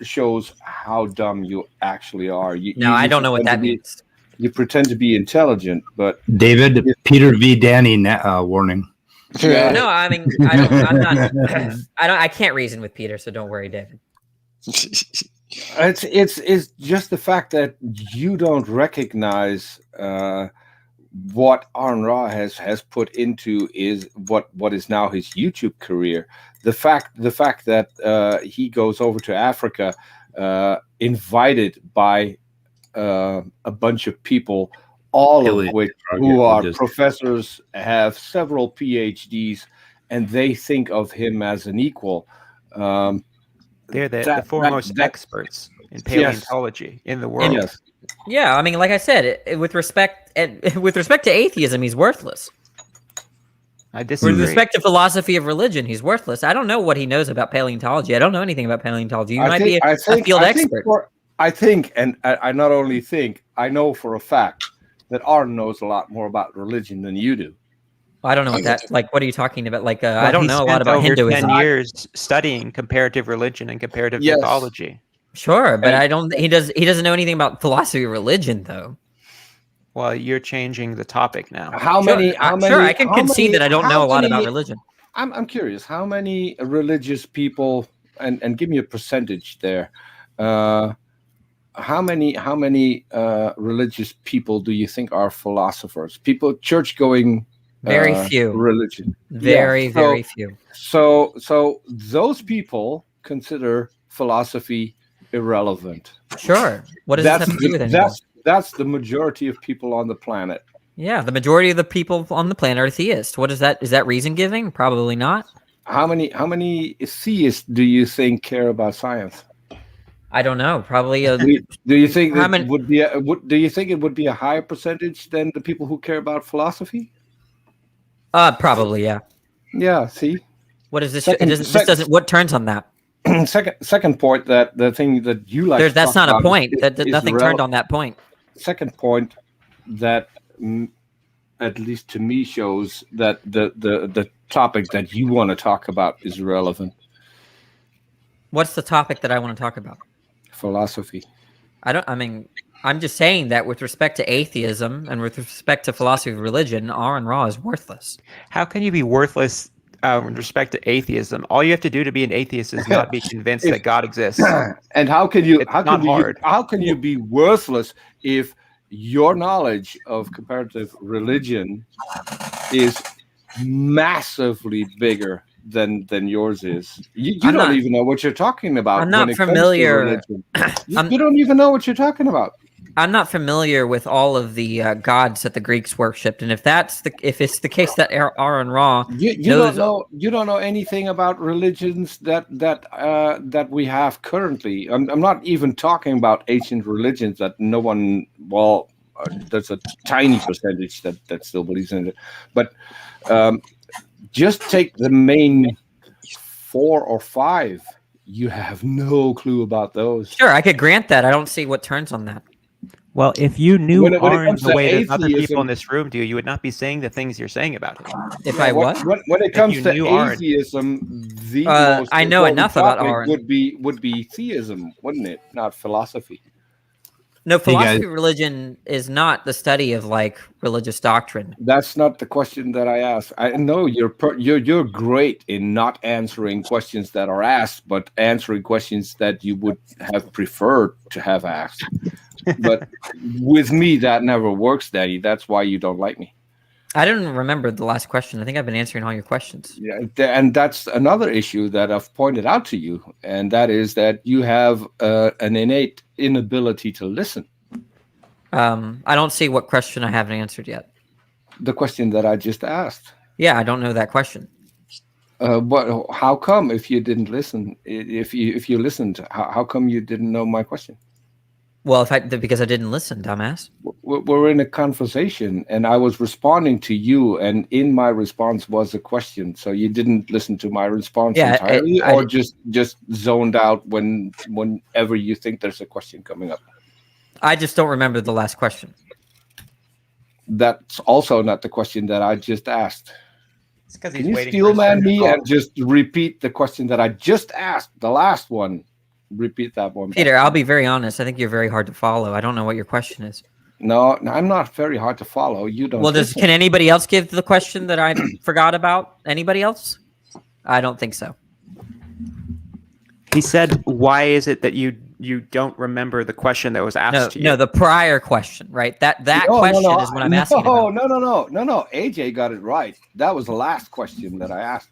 F: shows how dumb you actually are.
I: I don't know what that means.
F: You pretend to be intelligent, but
H: David, Peter v. Danny warning.
I: Yeah. No, I mean, I'm not. I can't reason with Peter, so don't worry, David.
F: It's just the fact that you don't recognize what Aaron Ra has put into is what is now his YouTube career. The fact that he goes over to Africa, invited by a bunch of people, all of which who are professors, have several PhDs, and they think of him as an equal.
G: They're the foremost experts. in paleontology in the world.
F: Yes.
I: Yeah, I mean, like I said, with respect to atheism, he's worthless.
G: I disagree.
I: With respect to philosophy of religion, he's worthless. I don't know what he knows about paleontology. I don't know anything about paleontology. You might be a field expert.
F: I think, and I not only think, I know for a fact that Arn knows a lot more about religion than you do.
I: I don't know what that, like, what are you talking about? Like, I don't know a lot about
G: over
I: Hinduism.
G: 10 years studying comparative religion and comparative mythology.
I: Sure, but he doesn't know anything about philosophy of religion, though.
G: Well, you're changing the topic now.
I: Sure, I can concede that I don't know a lot about religion.
F: I'm curious, how many religious people, and give me a percentage there, how many religious people do you think are philosophers? People, church-going
I: very few.
F: Religion.
I: Very few.
F: So those people consider philosophy irrelevant.
I: Sure. What does that have to do with anything?
F: That's the majority of people on the planet.
I: Yeah, the majority of the people on the planet are theists. What is that? Is that reason giving? Probably not.
F: How many theists do you think care about science?
I: I don't know. Probably.
F: Do you think that do you think it would be a higher percentage than the people who care about philosophy?
I: Probably, yeah.
F: Yeah. See.
I: What is this? What turns on that?
F: Second point, that the thing that you like.
I: That's not a point. That nothing turned on that point.
F: Second point, that at least to me shows that the topic that you want to talk about is relevant.
I: What's the topic that I want to talk about?
F: Philosophy.
I: I'm just saying that with respect to atheism and with respect to philosophy of religion, Aron Ra is worthless.
G: How can you be worthless with respect to atheism? All you have to do to be an atheist is not be convinced that God exists.
F: And how can you be worthless if your knowledge of comparative religion is massively bigger than yours is? You don't even know what you're talking about.
I: I'm not familiar.
F: You don't even know what you're talking about.
I: I'm not familiar with all of the gods that the Greeks worshipped, and if it's the case that Aron Ra,
F: you don't know anything about religions that we have currently. I'm not even talking about ancient religions that no one. Well, there's a tiny percentage that still believes in it, but just take the main 4 or 5. You have no clue about those.
I: Sure, I could grant that. I don't see what turns on that.
G: Well, if you knew Arn the way that other people in this room do, you would not be saying the things you're saying about him.
F: When it comes to atheism, the most
I: I know enough about Arn.
F: Would be theism, wouldn't it? Not philosophy.
I: No, philosophy of religion is not the study of like religious doctrine.
F: That's not the question that I asked. I know you're great in not answering questions that are asked, but answering questions that you would have preferred to have asked. But with me, that never works, Daddy. That's why you don't like me.
I: I don't remember the last question. I think I've been answering all your questions.
F: Yeah, and that's another issue that I've pointed out to you, and that is that you have an innate inability to listen.
I: I don't see what question I haven't answered yet.
F: The question that I just asked.
I: Yeah, I don't know that question.
F: But how come if you didn't listen? If you listened, how come you didn't know my question?
I: Well, because I didn't listen, dumbass.
F: We're in a conversation, and I was responding to you, and in my response was a question. So you didn't listen to my response entirely, or just zoned out whenever you think there's a question coming up?
I: I just don't remember the last question.
F: That's also not the question that I just asked.
G: It's because
F: Can you steelman me and just repeat the question that I just asked, the last one? Repeat that one.
I: Peter, I'll be very honest. I think you're very hard to follow. I don't know what your question is.
F: No, I'm not very hard to follow. You don't.
I: Well, can anybody else give the question that I forgot about? Anybody else? I don't think so.
G: He said, "Why is it that you don't remember the question that was asked to you?"
I: No, the prior question, right? That question is what I'm asking about.
F: No. AJ got it right. That was the last question that I asked.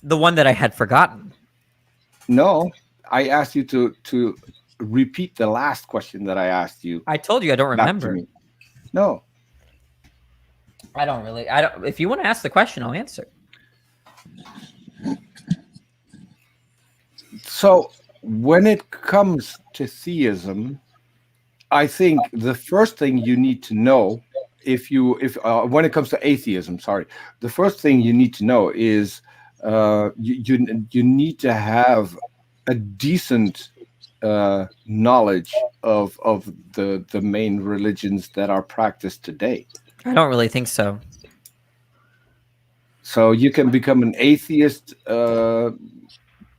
I: The one that I had forgotten.
F: No. I asked you to repeat the last question that I asked you.
I: I told you I don't remember.
F: No.
I: I don't. If you want to ask the question, I'll answer.
F: So when it comes to theism, I think the first thing you need to know, if when it comes to atheism, the first thing you need to know is you need to have a decent knowledge of the main religions that are practiced today.
I: I don't really think so.
F: So you can become an atheist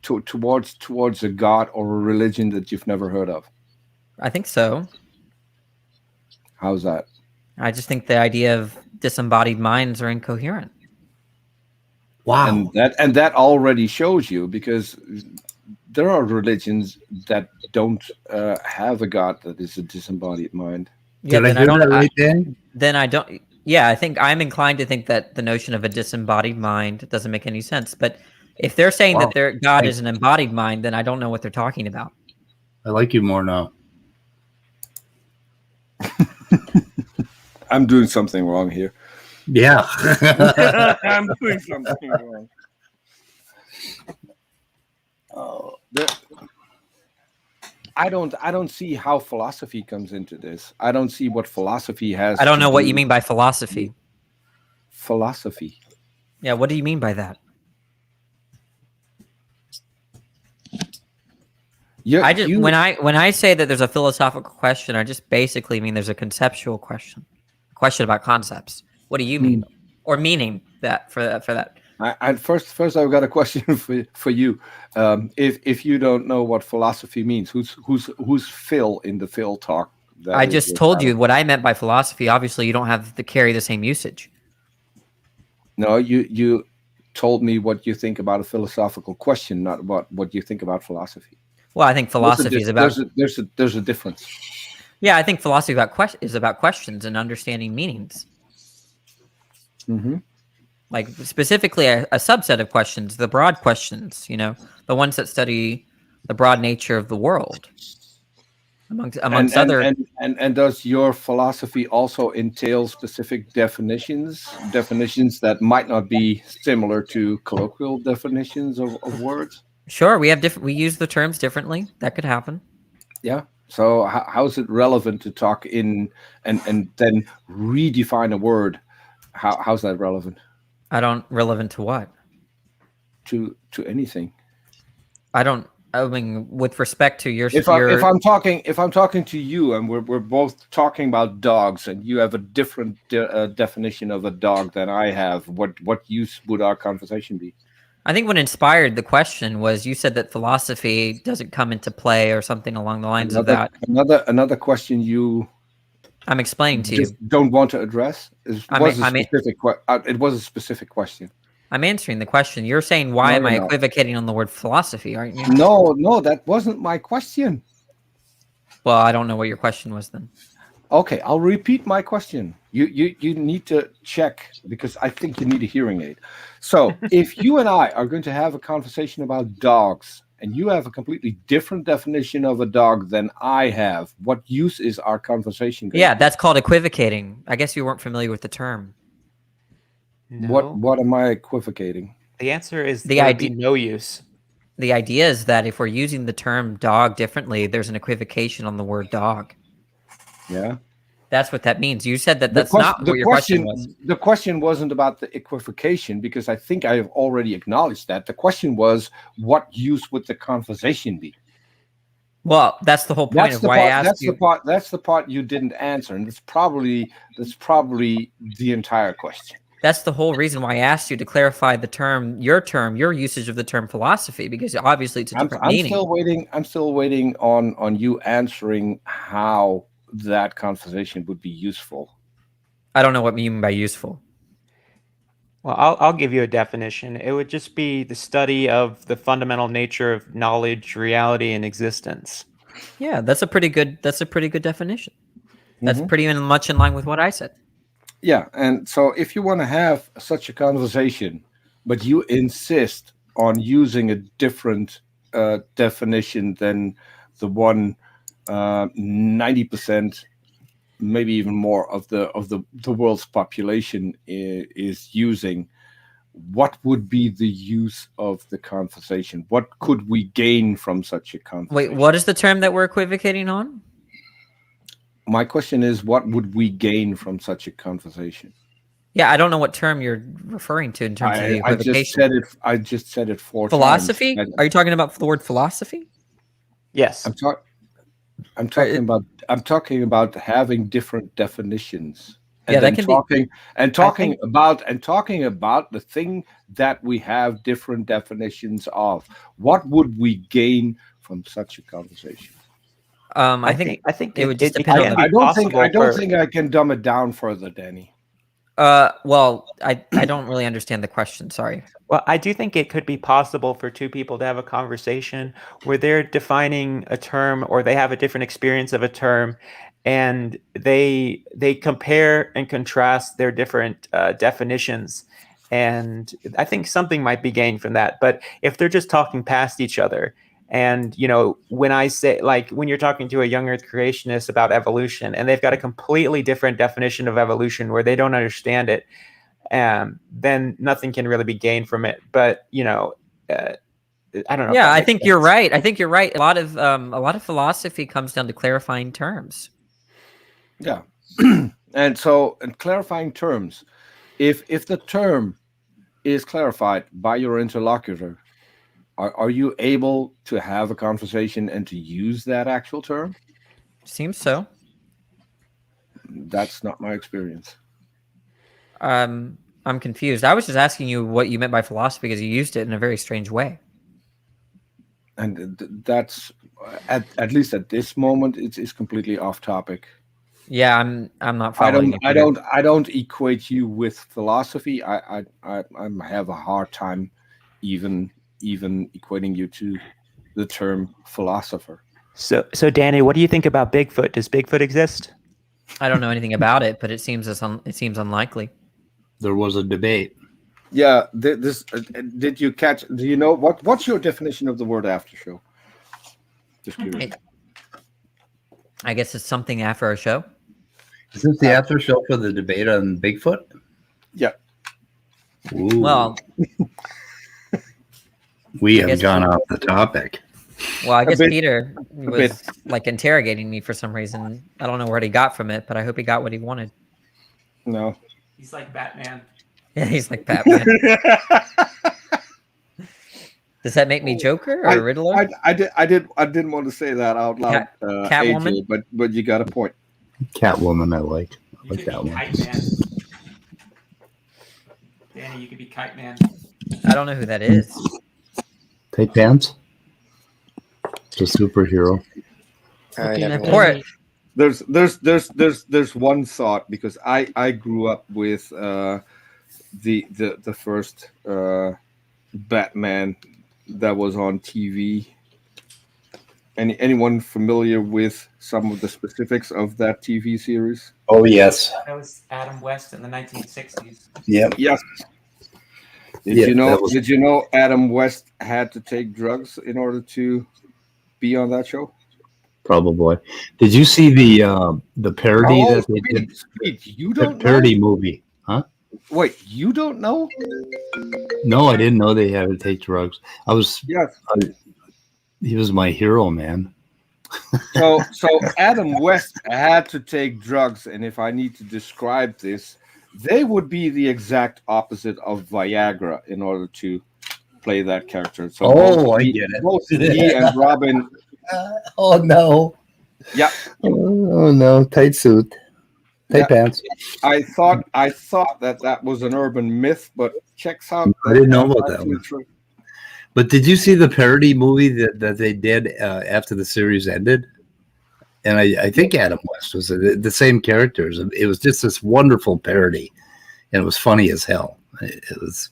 F: towards a god or a religion that you've never heard of.
I: I think so.
F: How's that?
I: I just think the idea of disembodied minds are incoherent.
H: Wow.
F: And that already shows you, because there are religions that don't have a god that is a disembodied mind.
I: Yeah,
H: Did I hear that right then?
I: Then I don't. Yeah, I think I'm inclined to think that the notion of a disembodied mind doesn't make any sense. But if they're saying that their God is an embodied mind, then I don't know what they're talking about.
H: I like you more now.
F: I'm doing something wrong here.
H: Yeah.
F: I'm doing something wrong. I don't see how philosophy comes into this. I don't see what philosophy has.
I: I don't know what you mean by philosophy.
F: Philosophy.
I: Yeah, what do you mean by that? When I say that there's a philosophical question, I just basically mean there's a conceptual question about concepts. What do you mean, or meaning that for that?
F: First, I've got a question for you. If you don't know what philosophy means, who's Phil in the Phil talk?
I: I just told you what I meant by philosophy. Obviously, you don't have to carry the same usage.
F: No, you told me what you think about a philosophical question, not what you think about philosophy.
I: Well, I think philosophy is about.
F: There's a difference.
I: Yeah, I think philosophy is about questions and understanding meanings.
F: Mm-hmm.
I: Like specifically a subset of questions, the broad questions, the ones that study the broad nature of the world. Amongst other.
F: And does your philosophy also entail specific definitions that might not be similar to colloquial definitions of words?
I: Sure, we use the terms differently. That could happen.
F: Yeah. So how is it relevant to talk in and then redefine a word? How's that relevant?
I: Relevant to what?
F: To anything.
I: I mean, with respect to your.
F: If I'm talking to you, and we're both talking about dogs, and you have a different definition of a dog than I have, what use would our conversation be?
I: I think what inspired the question was you said that philosophy doesn't come into play, or something along the lines of that.
F: Another question
I: I'm explaining to you.
F: Don't want to address. It was a specific question.
I: I'm answering the question. You're saying, why am I equivocating on the word philosophy, aren't you?
F: No, that wasn't my question.
I: Well, I don't know what your question was then.
F: Okay, I'll repeat my question. You need to check, because I think you need a hearing aid. So if you and I are going to have a conversation about dogs, and you have a completely different definition of a dog than I have, what use is our conversation going to be?
I: That's called equivocating. I guess you weren't familiar with the term.
G: No.
F: What am I equivocating?
G: The answer is
I: the idea.
G: No use.
I: The idea is that if we're using the term dog differently, there's an equivocation on the word dog.
F: Yeah.
I: That's what that means. You said that's not what your question was.
F: The question wasn't about the equivocation, because I think I have already acknowledged that. The question was, what use would the conversation be?
I: Well, that's the whole point of why I asked you.
F: That's the part you didn't answer, and that's probably the entire question.
I: That's the whole reason why I asked you to clarify your usage of the term philosophy, because obviously it's a different meaning.
F: I'm still waiting on you answering how that conversation would be useful.
I: I don't know what you mean by useful.
G: Well, I'll give you a definition. It would just be the study of the fundamental nature of knowledge, reality, and existence.
I: Yeah, that's a pretty good definition. That's pretty much in line with what I said.
F: Yeah, and so if you want to have such a conversation, but you insist on using a different definition than the one 90%, maybe even more of the world's population is using, what would be the use of the conversation? What could we gain from such a conversation?
I: Wait, what is the term that we're equivocating on?
F: My question is, what would we gain from such a conversation?
I: Yeah, I don't know what term you're referring to in terms of the
F: I
I: equivocation.
F: just said it 4
I: Philosophy?
F: times.
I: Are you talking about the word philosophy?
G: Yes.
F: I'm talking about having different definitions. And
I: Yeah, that
F: then
I: can
F: talking about the thing that we have different definitions of. What would we gain from such a conversation?
I: I think it would just depend on the.
F: I don't think I can dumb it down further, Danny.
I: Well, I don't really understand the question. Sorry.
G: Well, I do think it could be possible for two people to have a conversation where they're defining a term or they have a different experience of a term, and they compare and contrast their different definitions. And I think something might be gained from that. But if they're just talking past each other, and when I say, like, when you're talking to a young Earth creationist about evolution, and they've got a completely different definition of evolution where they don't understand it, then nothing can really be gained from it. But I don't know.
I: Yeah, I think you're right. A lot of philosophy comes down to clarifying terms.
F: Yeah, and clarifying terms. If the term is clarified by your interlocutor, are you able to have a conversation and to use that actual term?
I: Seems so.
F: That's not my experience.
I: I'm confused. I was just asking you what you meant by philosophy because you used it in a very strange way.
F: And that's at least at this moment, it's completely off topic.
I: Yeah, I'm not following.
F: I don't equate you with philosophy. I have a hard time even equating you to the term philosopher.
G: So Danny, what do you think about Bigfoot? Does Bigfoot exist?
I: I don't know anything about it, but it seems unlikely.
H: There was a debate.
F: Yeah, did you catch? Do you know what's your definition of the word aftershow? Just curious.
I: I guess it's something after a show.
H: Is this the after show for the debate on Bigfoot?
F: Yeah.
H: Ooh.
I: Well,
H: we have gone off the topic.
I: Well, I guess Peter was like interrogating me for some reason. I don't know where he got from it, but I hope he got what he wanted.
F: No.
G: He's like Batman.
I: Yeah, he's like Batman. Does that make me Joker or Riddler?
F: I didn't want to say that out loud,
I: Catwoman?
F: AJ, but you got a point.
H: Catwoman, I like that one.
G: Kite Man. Danny, you could be Kite Man.
I: I don't know who that is.
H: Tight pants. It's a superhero.
F: There's one thought, because I grew up with the first Batman that was on TV. Anyone familiar with some of the specifics of that TV series?
H: Oh yes.
G: That was Adam West in the 1960s.
H: Yep.
F: Yes. Did you know Adam West had to take drugs in order to be on that show?
H: Probably. Did you see the parody that they did?
F: You don't
H: the parody
F: know?
H: movie, huh?
F: Wait, you don't know?
H: No, I didn't know they had to take drugs.
F: Yes.
H: He was my hero, man.
F: So Adam West had to take drugs, and if I need to describe this, they would be the exact opposite of Viagra in order to play that character. So
H: I get it.
F: Both he and Robin.
H: Oh no!
F: Yeah.
H: Oh no! Tight suit, tight pants.
F: I thought that was an urban myth, but checks out.
H: I didn't know about that one. True. But did you see the parody movie that they did after the series ended? And I think Adam West was the same characters. It was just this wonderful parody, and it was funny as hell. It was.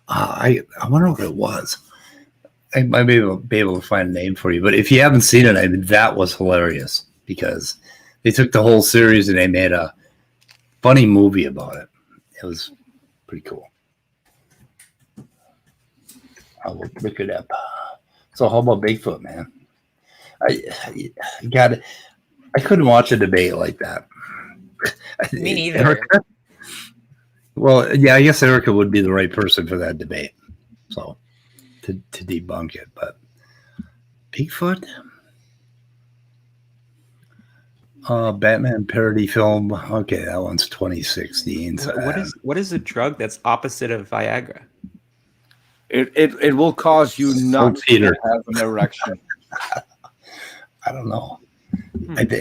H: I wonder what it was. I might be able to find a name for you, but if you haven't seen it, I mean, that was hilarious because they took the whole series and they made a funny movie about it. It was pretty cool. I will look it up. So how about Bigfoot, man? I couldn't watch a debate like that.
I: Me neither.
H: What Well, yeah, I guess Erika would be the right person for that debate. So to debunk it, but Bigfoot, Batman parody film. Okay, that one's 2016. So,
G: What is a drug that's opposite of Viagra?
F: It will cause you not
H: Peter.
F: to have an erection.
H: I don't know.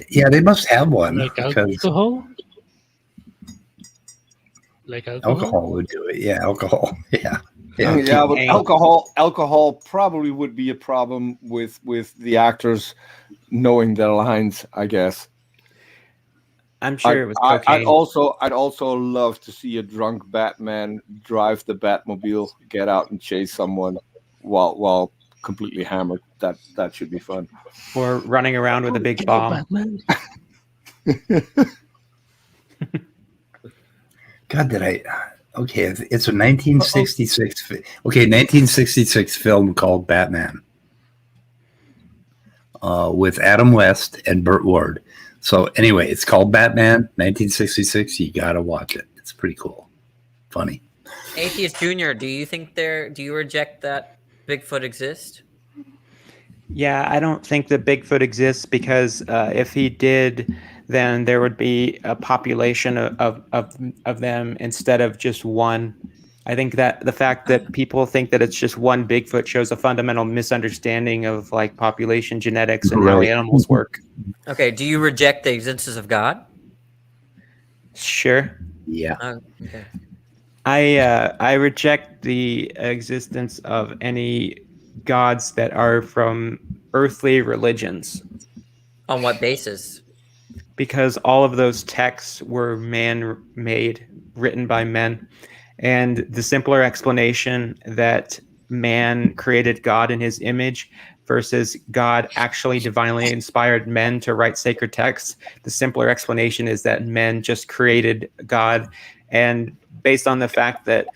H: Yeah, they must have one.
E: Like
H: because
E: alcohol? Like
H: alcohol would do it. Yeah, alcohol. Yeah.
F: Yeah, but alcohol probably would be a problem with the actors knowing their lines, I guess.
G: I'm sure it was cocaine.
F: I'd also love to see a drunk Batman drive the Batmobile, get out and chase someone while completely hammered. That should be fun.
G: Or running around with a big bomb.
H: God, did I? Okay, it's a 1966. Okay, 1966 film called Batman, with Adam West and Burt Ward. So anyway, it's called Batman, 1966. You gotta watch it. It's pretty cool, funny.
I: Atheist Junior, do you reject that Bigfoot exists?
G: Yeah, I don't think that Bigfoot exists because if he did, then there would be a population of them instead of just one. I think that the fact that people think that it's just one Bigfoot shows a fundamental misunderstanding of like population genetics and how animals work.
I: Okay, do you reject the existence of God?
G: Sure.
H: Yeah.
I: Okay.
G: I reject the existence of any gods that are from earthly religions.
I: On what basis?
G: Because all of those texts were man-made, written by men. And the simpler explanation that man created God in his image versus God actually divinely inspired men to write sacred texts, the simpler explanation is that men just created God. And based on the fact that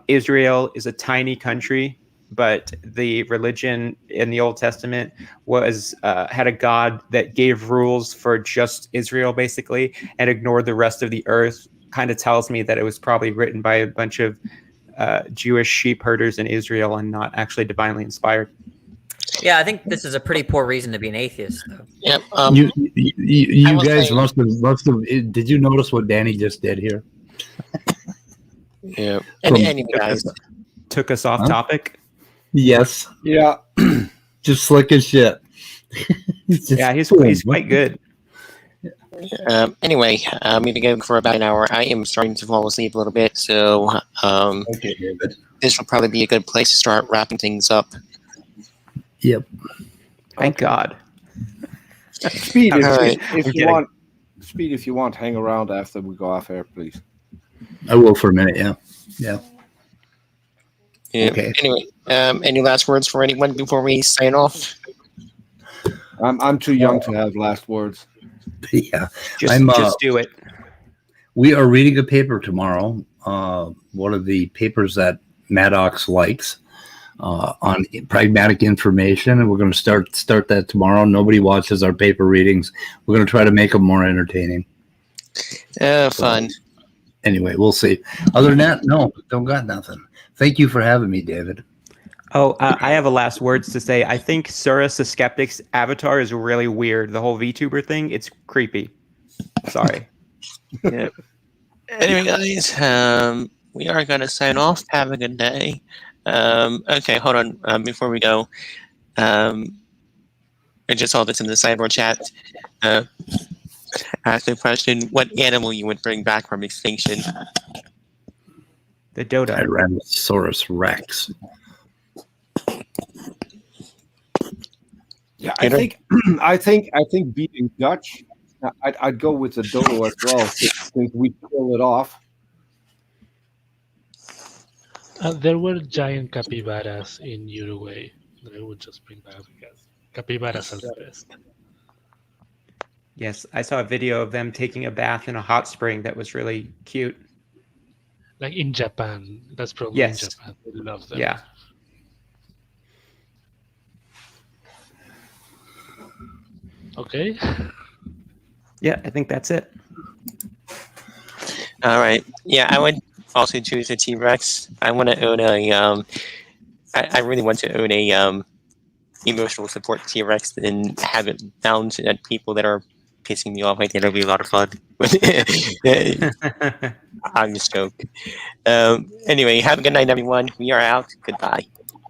G: Israel is a tiny country, but the religion in the Old Testament was had a God that gave rules for just Israel, basically, and ignored the rest of the earth, kind of tells me that it was probably written by a bunch of Jewish sheep herders in Israel and not actually divinely inspired.
I: Yeah, I think this is a pretty poor reason to be an atheist, though.
C: Yep.
H: You guys must have. Did you notice what Danny just did here?
C: Yeah. Anyway, guys,
G: took us off topic.
H: Yes.
F: Yeah.
H: Just slick as shit.
G: Yeah, he's quite good.
C: Anyway, we've been going for about an hour. I am starting to fall asleep a little bit, so
H: Okay, David.
C: this will probably be a good place to start wrapping things up.
H: Yep.
G: Thank God.
F: Speed,
C: Alright.
F: if you want, hang around after we go off air, please.
H: I will for a minute. Yeah. Yeah.
C: Yeah.
H: Okay.
C: Anyway, any last words for anyone before we sign off?
F: I'm too young to have last words.
H: Yeah.
G: Just do it.
H: We are reading a paper tomorrow. One of the papers that Maddox likes on pragmatic information, and we're going to start that tomorrow. Nobody watches our paper readings. We're going to try to make them more entertaining.
C: Fun.
H: Anyway, we'll see. Other than that, no, don't got nothing. Thank you for having me, David.
G: Oh, I have a last words to say. I think Surus the Skeptic's avatar is really weird. The whole VTuber thing, it's creepy. Sorry.
C: Yeah. Anyway, guys, we are going to sign off. Have a good day. Okay, hold on. Before we go, I just saw this in the cyber chat. Ask the question: what animal you would bring back from extinction?
G: The dodo.
H: Tyrannosaurus Rex.
F: Yeah, I think beating Dutch, I'd go with the dodo as well, since we kill it off.
E: There were giant capybaras in Uruguay that I would just bring back because capybaras are the best.
G: Yes, I saw a video of them taking a bath in a hot spring that was really cute.
E: Like in Japan. That's probably
G: Yes.
E: in Japan. They love them.
G: Yeah.
E: Okay.
G: Yeah, I think that's it.
C: All right. Yeah, I would also choose a T-Rex. I want to own a I really want to own a emotional support T-Rex and have it bounce at people that are pissing me off. I think it'll be a lot of fun. I'm just joking. Anyway, have a good night, everyone. We are out. Goodbye.